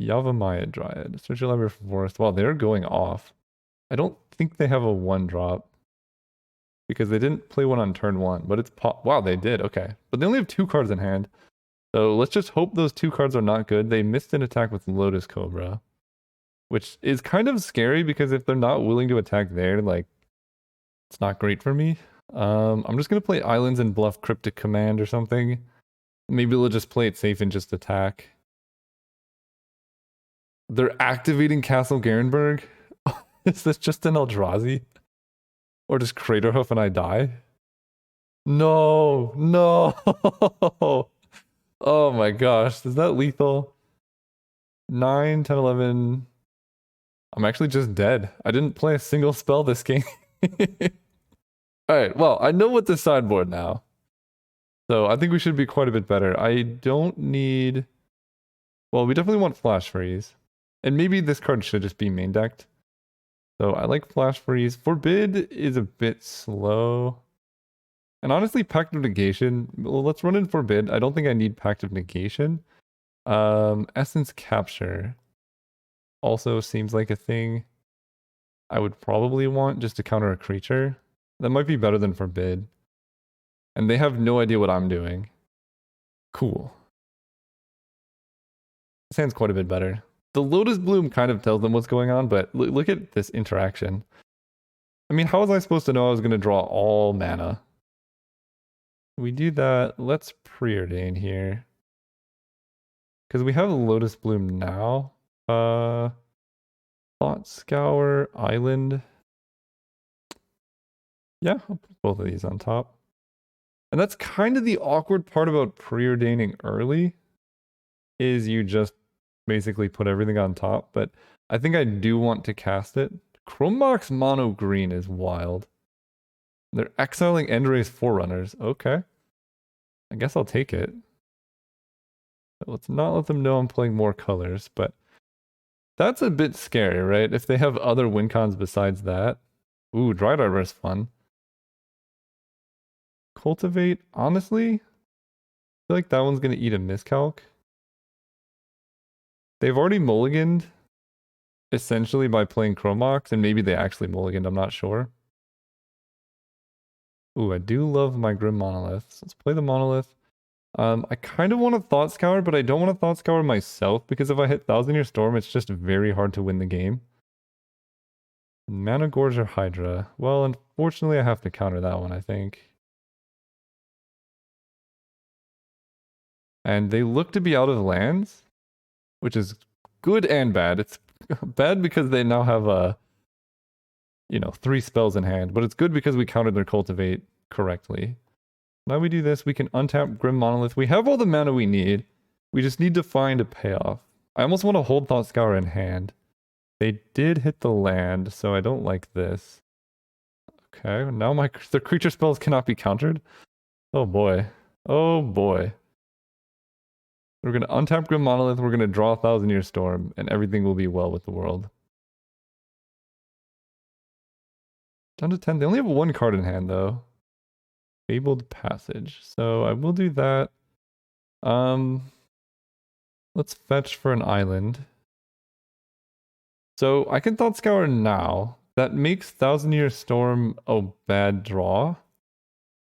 Yavimaya Dryad. Search your library for forest. Wow, they're going off. I don't think they have a 1-drop. Because they didn't play one on turn 1, but it's wow, they did. Okay. But they only have 2 cards in hand. So let's just hope those 2 cards are not good. They missed an attack with Lotus Cobra, which is kind of scary because if they're not willing to attack there, like, it's not great for me. I'm just going to play Islands and bluff Cryptic Command or something. Maybe they'll just play it safe and just attack. They're activating Castle Garenberg. Is this just an Eldrazi? Or just Craterhoof and I die? No, no. Oh my gosh, is that lethal? 9, 10, 11. I'm actually just dead. I didn't play a single spell this game. Alright, well, I know what the sideboard now. So I think we should be quite a bit better. I don't need... Well, we definitely want Flash Freeze. And maybe this card should just be main decked. So I like Flash Freeze. Forbid is a bit slow. And honestly, Pact of Negation, well, let's run in Forbid. I don't think I need Pact of Negation. Essence Capture also seems like a thing I would probably want just to counter a creature. That might be better than Forbid. And they have no idea what I'm doing. Cool. This hand's quite a bit better. The Lotus Bloom kind of tells them what's going on, but look at this interaction. I mean, how was I supposed to know I was going to draw all mana? We do that. Let's preordain here. Because we have Lotus Bloom now. Thought Scour, Island. Yeah, I'll put both of these on top. And that's kind of the awkward part about preordaining early, is you just basically put everything on top, but I think I do want to cast it. Chromox Mono Green is wild. They're exiling Endray's Forerunners. Okay. I guess I'll take it. But let's not let them know I'm playing more colors, but that's a bit scary, right? If they have other win cons besides that. Ooh, Dried Arbor is fun. Cultivate, honestly, I feel like that one's going to eat a miscalc. They've already mulliganed, essentially, by playing Chromox, and maybe they actually mulliganed, I'm not sure. Ooh, I do love my Grim Monoliths. Let's play the Monolith. I kind of want a Thought Scour, but I don't want a Thought Scour myself, because if I hit Thousand Year Storm, it's just very hard to win the game. Mana Gorge or Hydra. Well, unfortunately, I have to counter that one, I think. And they look to be out of lands, which is good and bad. It's bad because they now have a you know, 3 spells in hand, but it's good because we countered their cultivate correctly. Now we do this, we can untap Grim Monolith. We have all the mana we need. We just need to find a payoff. I almost want to hold Thought Scour in hand. They did hit the land, so I don't like this. Okay, now the creature spells cannot be countered. Oh boy. Oh boy. We're going to untap Grim Monolith, we're going to draw 1,000-Year Storm, and everything will be well with the world. Down to 10. They only have 1 card in hand, though. Fabled Passage. So I will do that. Let's fetch for an island. So I can Thought Scour now. That makes 1,000-Year Storm a bad draw.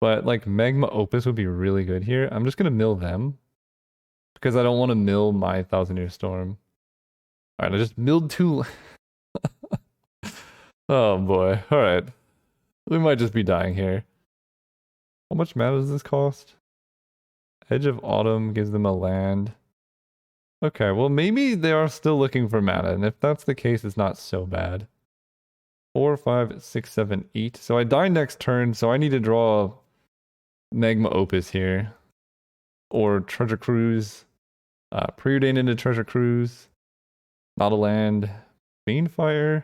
But like Magma Opus would be really good here. I'm just going to mill them. Because I don't want to mill my 1,000-Year Storm. Alright, I just milled 2. Oh boy. Alright. We might just be dying here. How much mana does this cost? Edge of Autumn gives them a land. Okay, well maybe they are still looking for mana, and if that's the case, it's not so bad. 4, 5, 6, 7, 8. So I die next turn, so I need to draw Magma Opus here. Or Treasure Cruise. Preordain into Treasure Cruise. Not a land. Banefire.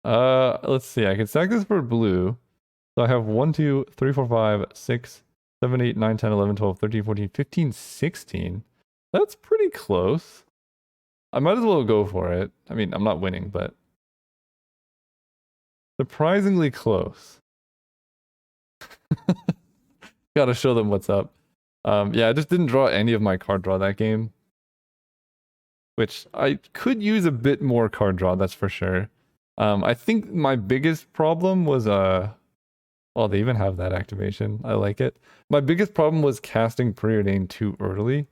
Let's see. I can stack this for blue. So I have 1, 2, 3, 4, 5, 6, 7, 8, 9, 10, 11, 12, 13, 14, 15, 16. That's pretty close. I might as well go for it. I mean, I'm not winning, but surprisingly close. Gotta show them what's up. Yeah, I just didn't draw any of my card draw that game. Which I could use a bit more card draw, that's for sure. I think my biggest problem was well, they even have that activation. I like it. My biggest problem was casting Preordained too early,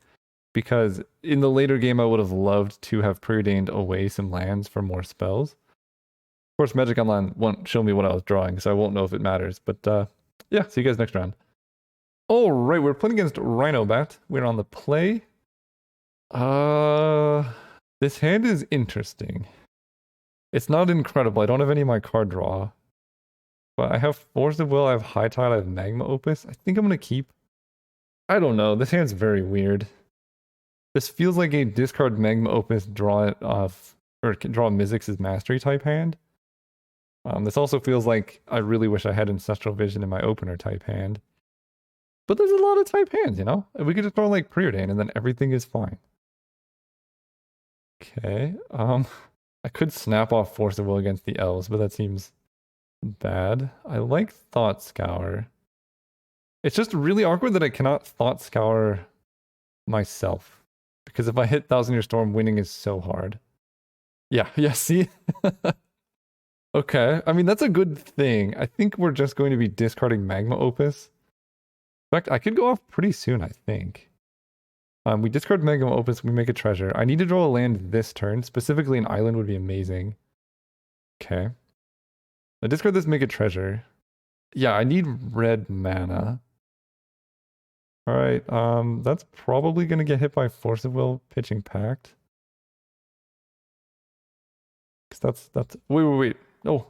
because in the later game I would have loved to have Preordained away some lands for more spells. Of course, Magic Online won't show me what I was drawing, so I won't know if it matters. But yeah, see you guys next round. All right, we're playing against Rhinobat. We're on the play. This hand is interesting. It's not incredible. I don't have any of my card draw. But I have Force of Will, I have High Tide, I have Magma Opus. I think I'm going to keep... I don't know. This hand's very weird. This feels like a discard Magma Opus, draw it off, or draw Mizzix's Mastery type hand. This also feels like I really wish I had Ancestral Vision in my opener type hand. But there's a lot of type hands, you know? We could just throw like Preordain and then everything is fine. Okay, I could snap off Force of Will against the elves, but that seems bad. I like Thought Scour. It's just really awkward that I cannot Thought Scour myself. Because if I hit 1,000-Year Storm, winning is so hard. Yeah, see? Okay, I mean, that's a good thing. I think we're just going to be discarding Magma Opus. In fact, I could go off pretty soon, I think. We discard Magma Opus, we make a treasure. I need to draw a land this turn. Specifically, an island would be amazing. Okay. I discard this, make a treasure. Yeah, I need red mana. Alright, that's probably gonna get hit by Force of Will, Pitching Pact. Cause that's wait. No.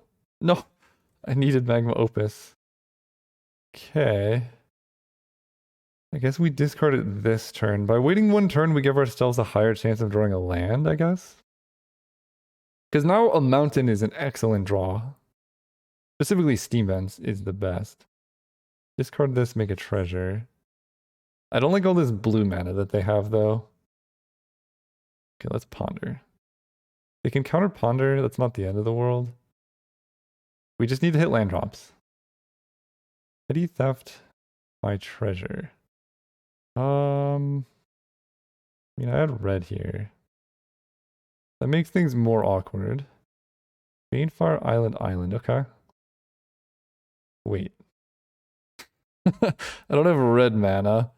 I needed Magma Opus. Okay. I guess we discard it this turn. By waiting 1 turn, we give ourselves a higher chance of drawing a land, I guess. Because now a mountain is an excellent draw. Specifically, Steam Vents is the best. Discard this, make a treasure. I don't like all this blue mana that they have, though. Okay, let's ponder. They can counter ponder, that's not the end of the world. We just need to hit land drops. Petty Theft, my treasure. I mean, I had red here. That makes things more awkward. Banefire Island, okay. Wait. I don't have red mana.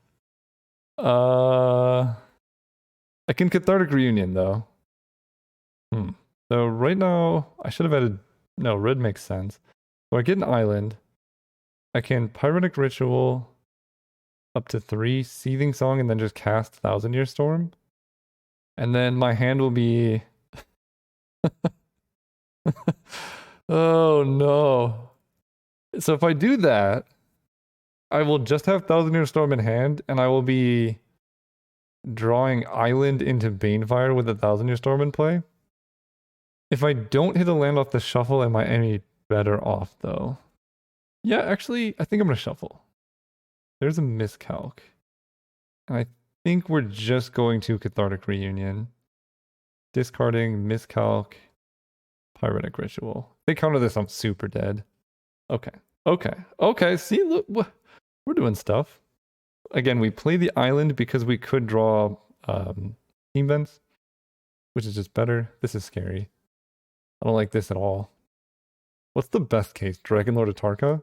I can Cathartic Reunion, though. So right now, I should have added... No, red makes sense. So I get an island. I can Pyretic Ritual up to 3, Seething Song, and then just cast 1,000-Year Storm. And then my hand will be... Oh no. So if I do that, I will just have Thousand Year Storm in hand, and I will be drawing Island into Banefire with a Thousand Year Storm in play. If I don't hit a land off the shuffle, am I any better off though? Yeah, actually, I think I'm gonna shuffle. There's a miscalc. And I think we're just going to Cathartic Reunion. Discarding, miscalc, Pyretic Ritual. They counter this, I'm super dead. Okay. Okay. See, look, we're doing stuff. Again, we play the island because we could draw team vents, which is just better. This is scary. I don't like this at all. What's the best case? Dragon Lord Atarka?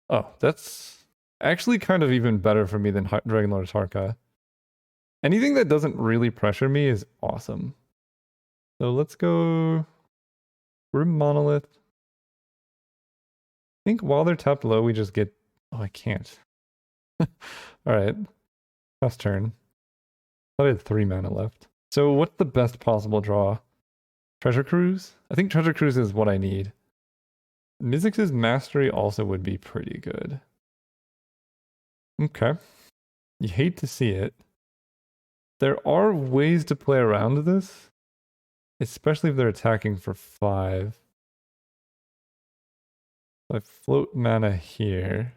Oh, that's actually kind of even better for me than Dragon Lord Atarka. Anything that doesn't really pressure me is awesome. So let's go Grim Monolith. I think while they're tapped low, we just get... Oh, I can't. Alright. Last turn. I thought I had 3 mana left. So what's the best possible draw? Treasure Cruise? I think Treasure Cruise is what I need. Mizzix's Mastery also would be pretty good. Okay. You hate to see it. There are ways to play around this, especially if they're attacking for 5. I float mana here,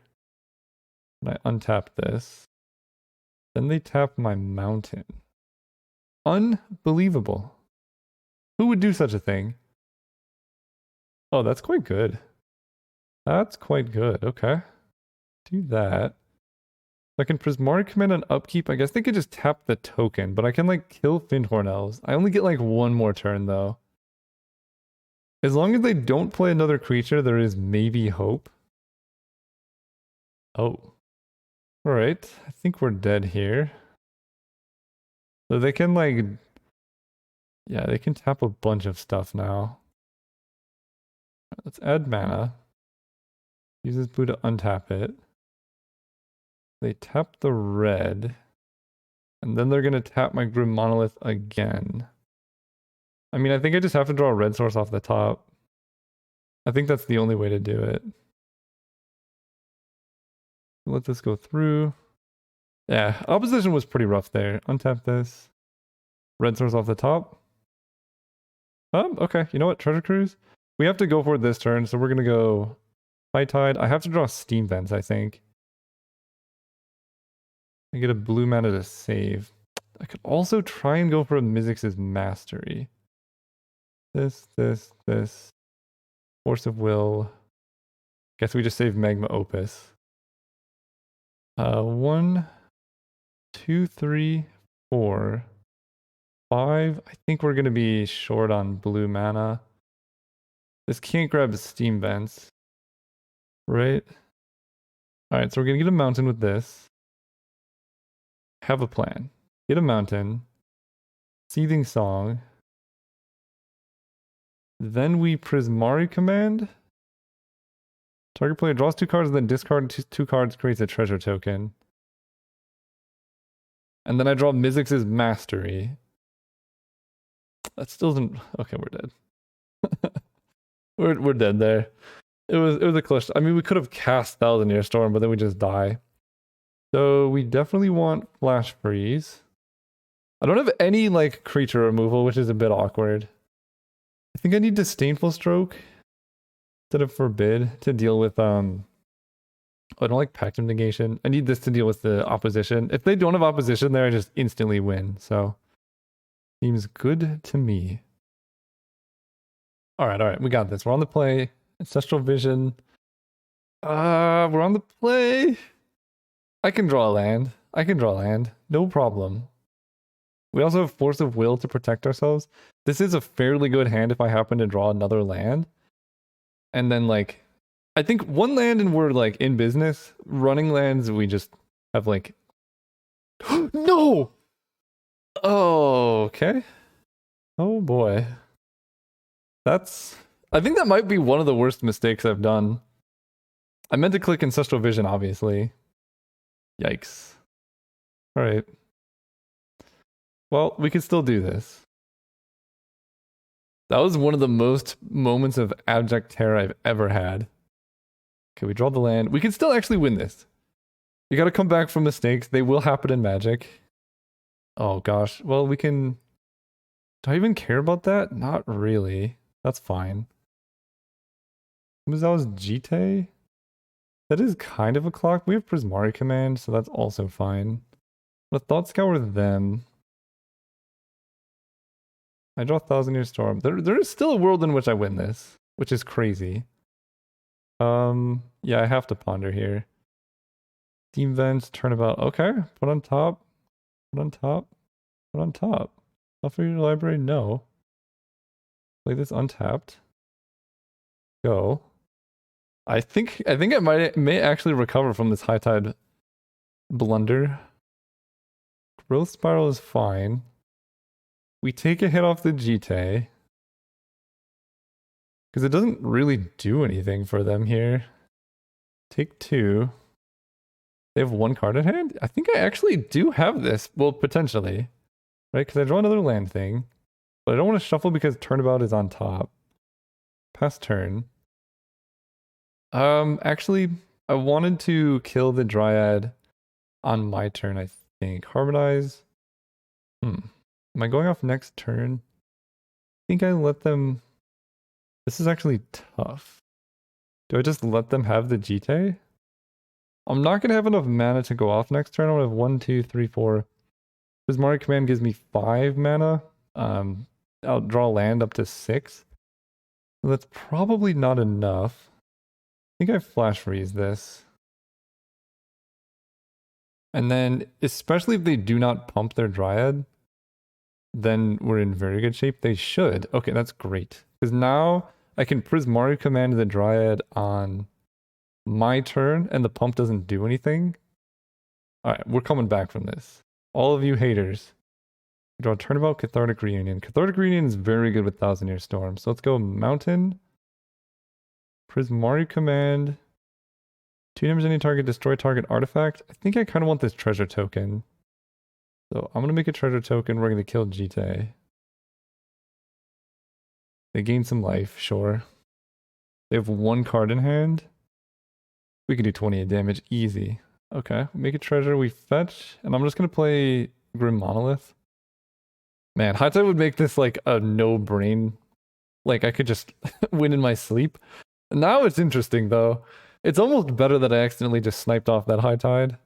and I untap this. Then they tap my mountain. Unbelievable. Who would do such a thing? Oh, that's quite good. That's quite good. Okay. Do that. I can Prismari command on upkeep. I guess they could just tap the token, but I can like kill Fyndhorn Elves. I only get like 1 more turn though. As long as they don't play another creature, there is maybe hope. Oh. Alright. I think we're dead here. So they can like... Yeah, they can tap a bunch of stuff now. Let's add mana. Use this blue to untap it. They tap the red. And then they're going to tap my Grim Monolith again. I mean, I think I just have to draw a red source off the top. I think that's the only way to do it. Let this go through. Yeah, opposition was pretty rough there. Untap this. Red source off the top. Okay, you know what? Treasure Cruise? We have to go for it this turn, so we're going to go High Tide. I have to draw Steam Vents, I think. I get a blue mana to save. I could also try and go for a Mizzix's Mastery. This. Force of Will. Guess we just save Magma Opus. 1, 2, 3, 4, 5. I think we're going to be short on blue mana. This can't grab Steam Vents. Right? Alright, so we're going to get a mountain with this. Have a plan. Get a mountain. Seething Song. Then we Prismari command. Target player draws 2 cards and then discard 2 cards, creates a treasure token. And then I draw Mizzix's Mastery. That still doesn't... Okay, we're dead. we're dead there. It was a clutch. I mean, we could have cast Thousand Year Storm, but then we just die. So we definitely want Flash Freeze. I don't have any like creature removal, which is a bit awkward. I think I need Disdainful Stroke instead of Forbid to deal with I don't like Pact of Negation. I need this to deal with the opposition. If they don't have opposition there, I just instantly win. So seems good to me. Alright, we got this. We're on the play. Ancestral Vision. We're on the play. I can draw a land. No problem. We also have Force of Will to protect ourselves. This is a fairly good hand if I happen to draw another land. And then like, I think 1 land and we're like in business. Running lands, we just have like... No! Oh, okay. Oh boy. I think that might be one of the worst mistakes I've done. I meant to click Ancestral Vision, obviously. Yikes. Alright. Well, we can still do this. That was one of the most moments of abject terror I've ever had. Okay, we draw the land. We can still actually win this. You gotta come back from mistakes. They will happen in Magic. Oh gosh. Well, we can... Do I even care about that? Not really. That's fine. That was Jite? That is kind of a clock. We have Prismari command, so that's also fine. But Thought Scour them. I draw Thousand Year Storm. There is still a world in which I win this, which is crazy. Yeah, I have to ponder here. Steam Vents, Turnabout. Okay, put on top. Put on top. Put on top. Shuffle your library, no. Play this untapped. Go. I think I may actually recover from this high tide blunder. Growth Spiral is fine. We take a hit off the Jite. Because it doesn't really do anything for them here. Take 2. They have 1 card in hand? I think I actually do have this. Well, potentially. Right? Because I draw another land thing. But I don't want to shuffle because Turnabout is on top. Pass turn. Actually, I wanted to kill the Dryad on my turn, I think. Harmonize. Am I going off next turn? I think I let them... This is actually tough. Do I just let them have the Jite? I'm not going to have enough mana to go off next turn. I want to have 1, 2, 3, 4. Prismari command gives me 5 mana. I'll draw land up to 6. So that's probably not enough. I think I flash freeze this. And then, especially if they do not pump their Dryad, then we're in very good shape. They should. Okay, that's great. Because now I can Prismari command the Dryad on my turn, and the pump doesn't do anything. Alright, we're coming back from this. All of you haters. Draw Turnabout, Cathartic Reunion. Cathartic Reunion is very good with Thousand Year Storm. So let's go Mountain. Prismari command. 2 damage any target, destroy target artifact. I think I kind of want this treasure token. So I'm going to make a treasure token. We're going to kill Jite. They gain some life, sure. They have 1 card in hand. We can do 28 damage, easy. Okay, make a treasure, we fetch. And I'm just going to play Grim Monolith. Man, High Tide would make this like a no-brain. Like I could just win in my sleep. Now it's interesting though. It's almost better that I accidentally just sniped off that High Tide.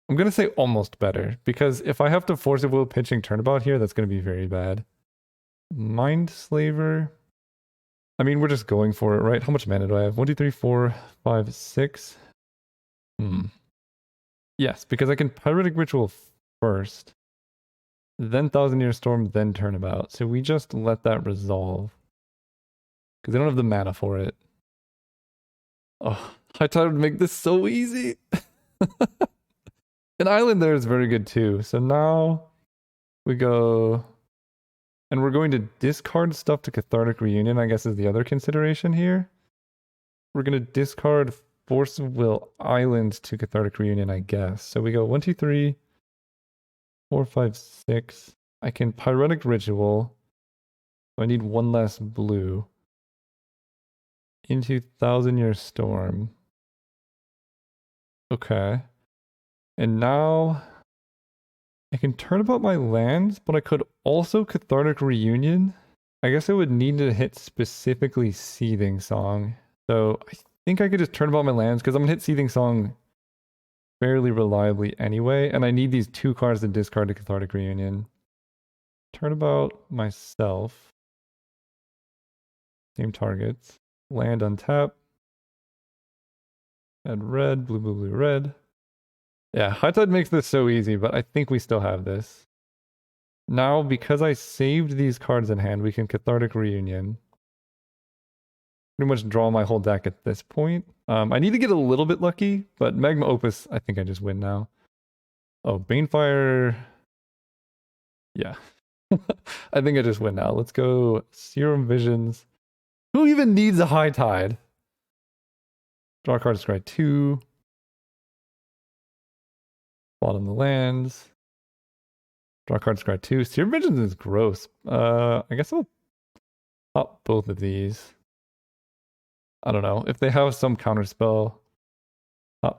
I'm going to say almost better, because if I have to force a will pitching Turnabout here, that's going to be very bad. Mind Slaver. I mean, we're just going for it, right? How much mana do I have? 1, 2, 3, 4, 5, 6. Yes, because I can Pyretic Ritual first, then Thousand Year Storm, then Turnabout. So we just let that resolve. Because I don't have the mana for it. Oh, High Tide would make this so easy. An island there is very good too. So now we go... And we're going to discard stuff to Cathartic Reunion, I guess is the other consideration here. We're going to discard Force of Will Island to Cathartic Reunion, I guess. So we go 1, 2, 3, 4, 5, 6. I can Pyretic Ritual. So I need 1 less blue. Into Thousand Year Storm. Okay. And now... I can turn about my lands, but I could also Cathartic Reunion. I guess I would need to hit specifically Seething Song. So I think I could just turn about my lands because I'm going to hit Seething Song fairly reliably anyway. And I need these 2 cards to discard to Cathartic Reunion. Turn about myself. Same targets. Land untap. Add red, blue, blue, blue, red. Yeah, High Tide makes this so easy, but I think we still have this. Now, because I saved these cards in hand, we can Cathartic Reunion. Pretty much draw my whole deck at this point. I need to get a little bit lucky, but Magma Opus, I think I just win now. Oh, Banefire. Yeah. I think I just win now. Let's go Serum Visions. Who even needs a High Tide? Draw a card, scry 2. Bottom the lands. Draw card, scry 2. Serum Visions is gross. I guess I'll Top both of these. I don't know. If they have some counterspell,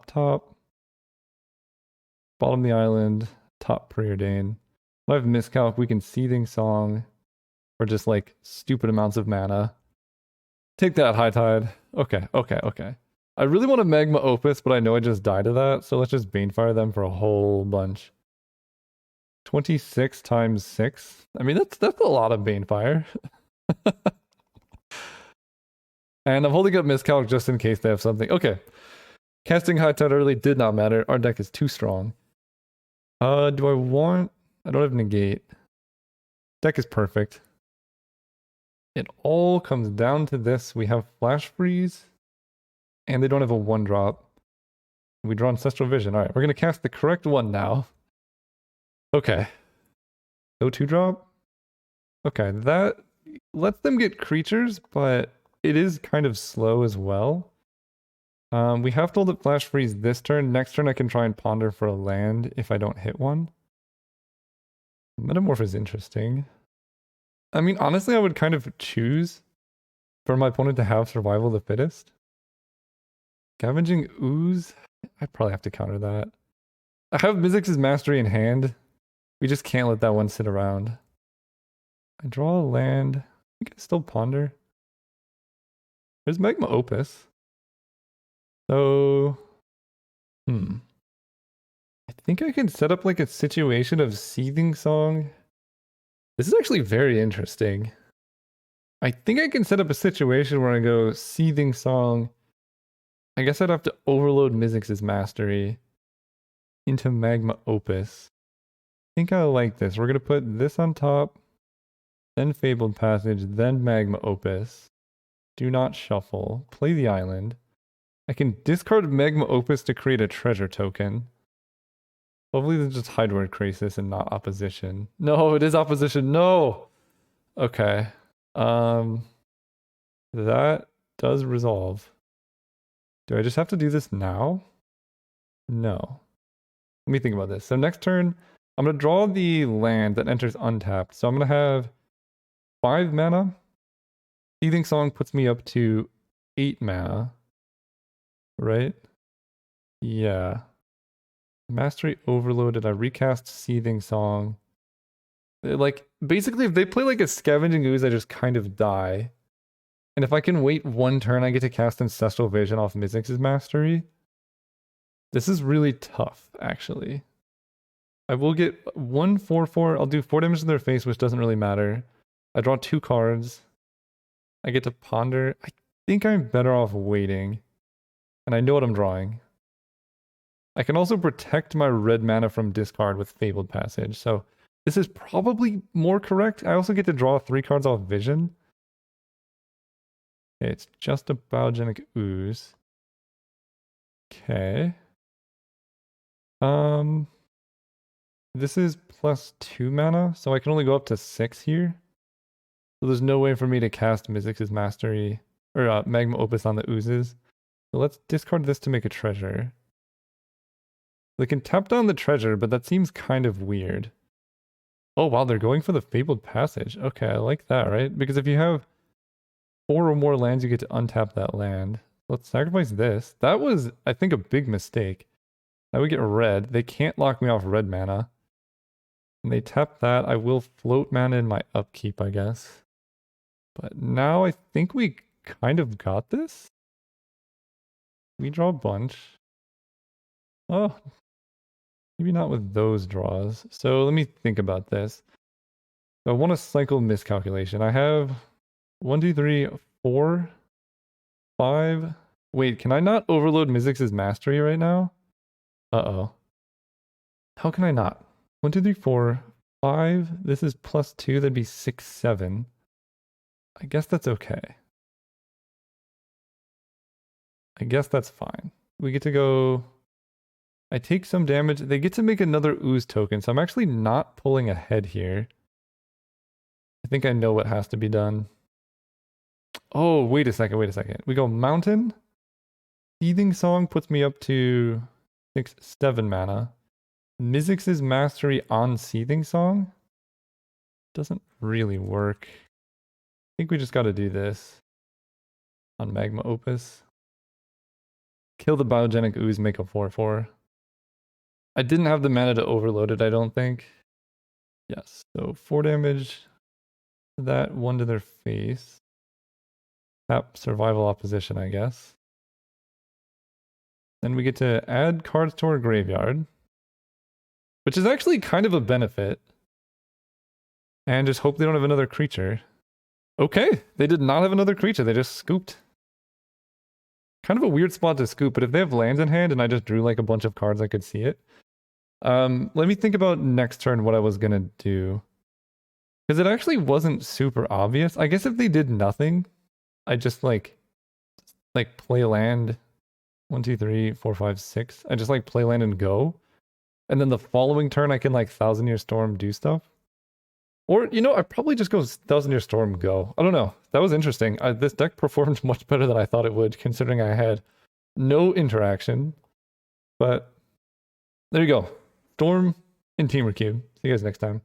top. Bottom the island, top Preordain. If I have Miscalc, we can Seething Song for just like stupid amounts of mana. Take that, High Tide. Okay. I really want a Magma Opus, but I know I just died to that, so let's just Banefire them for a whole bunch. 26 times 6. I mean, that's a lot of Banefire. And I'm holding up Miscalc just in case they have something. Okay. Casting High Tide early did not matter. Our deck is too strong. Do I want... I don't have Negate. Deck is perfect. It all comes down to this. We have Flash Freeze, and they don't have a 1-drop. We draw Ancestral Vision. Alright, we're going to cast the correct one now. Okay. No 2-drop? Okay, that lets them get creatures, but it is kind of slow as well. We have to hold it Flash Freeze this turn. Next turn I can try and Ponder for a land if I don't hit one. Metamorph is interesting. I mean, honestly, I would kind of choose for my opponent to have Survival of the Fittest. Scavenging Ooze? I probably have to counter that. I have Mizzix's Mastery in hand. We just can't let that one sit around. I draw a land. I think I still Ponder. There's Magma Opus. So... I think I can set up like a situation of Seething Song. This is actually very interesting. I think I can set up a situation where I go Seething Song. I guess I'd have to overload Mizzix's Mastery into Magma Opus. I think I like this. We're going to put this on top, then Fabled Passage, then Magma Opus. Do not shuffle. Play the island. I can discard Magma Opus to create a treasure token. Hopefully this is just Hydeward Crisis and not opposition. No, it is opposition. No! Okay. That does resolve. Do I just have to do this now? No. Let me think about this. So next turn, I'm going to draw the land that enters untapped. So I'm going to have 5 mana. Seething Song puts me up to 8 mana. Right? Yeah. Mastery overloaded. I recast Seething Song. Like, basically, if they play like a Scavenging Ooze, I just kind of die. And if I can wait 1 turn, I get to cast Ancestral Vision off Mizzix's Mastery. This is really tough, actually. I will get 1/4/4. I'll do 4 damage to their face, which doesn't really matter. I draw 2 cards. I get to Ponder. I think I'm better off waiting. And I know what I'm drawing. I can also protect my red mana from discard with Fabled Passage. So this is probably more correct. I also get to draw 3 cards off Vision. Okay, it's just a Biogenic Ooze. Okay. This is +2 mana, so I can only go up to 6 here. So there's no way for me to cast Mizzix's Mastery or Magma Opus on the Oozes. So let's discard this to make a treasure. They can tap down the treasure, but that seems kind of weird. Oh wow, they're going for the Fabled Passage. Okay, I like that, right? Because if you have 4 or more lands, you get to untap that land. Let's sacrifice this. That was, I think, a big mistake. Now we get red. They can't lock me off red mana. And they tap that. I will float mana in my upkeep, I guess. But now I think we kind of got this. We draw a bunch. Oh, maybe not with those draws. So let me think about this. So I want to cycle Miscalculation. I have 1, 2, 3, 4, 5. Wait, can I not overload Mizzix's Mastery right now? Uh-oh. How can I not? 1, 2, 3, 4, 5. This is +2. That'd be 6, 7. I guess that's okay. I guess that's fine. We get to go... I take some damage. They get to make another Ooze token, so I'm actually not pulling ahead here. I think I know what has to be done. Oh, wait a second. We go Mountain. Seething Song puts me up to 6, 7 mana. Mizzix's Mastery on Seething Song doesn't really work. think we just got to do this on Magma Opus. Kill the Biogenic Ooze, make a 4/4. I didn't have the mana to overload it, I don't think. Yes, so 4 damage to that, 1 to their face. Tap survival opposition, I guess. Then we get to add cards to our graveyard, which is actually kind of a benefit. And just hope they don't have another creature. Okay, they did not have another creature, they just scooped. Kind of a weird spot to scoop, but if they have lands in hand and I just drew like a bunch of cards, I could see it. Let me think about next turn what I was gonna do. Because it actually wasn't super obvious. I guess if they did nothing, I just like play land 1, 2, 3, 4, 5, 6. I just like play land and go. And then the following turn I can like Thousand Year Storm do stuff. Or, you know, I probably just go Thousand Year Storm go. I don't know. That was interesting. This deck performed much better than I thought it would, considering I had no interaction. But there you go. Storm and Temur Cube. See you guys next time.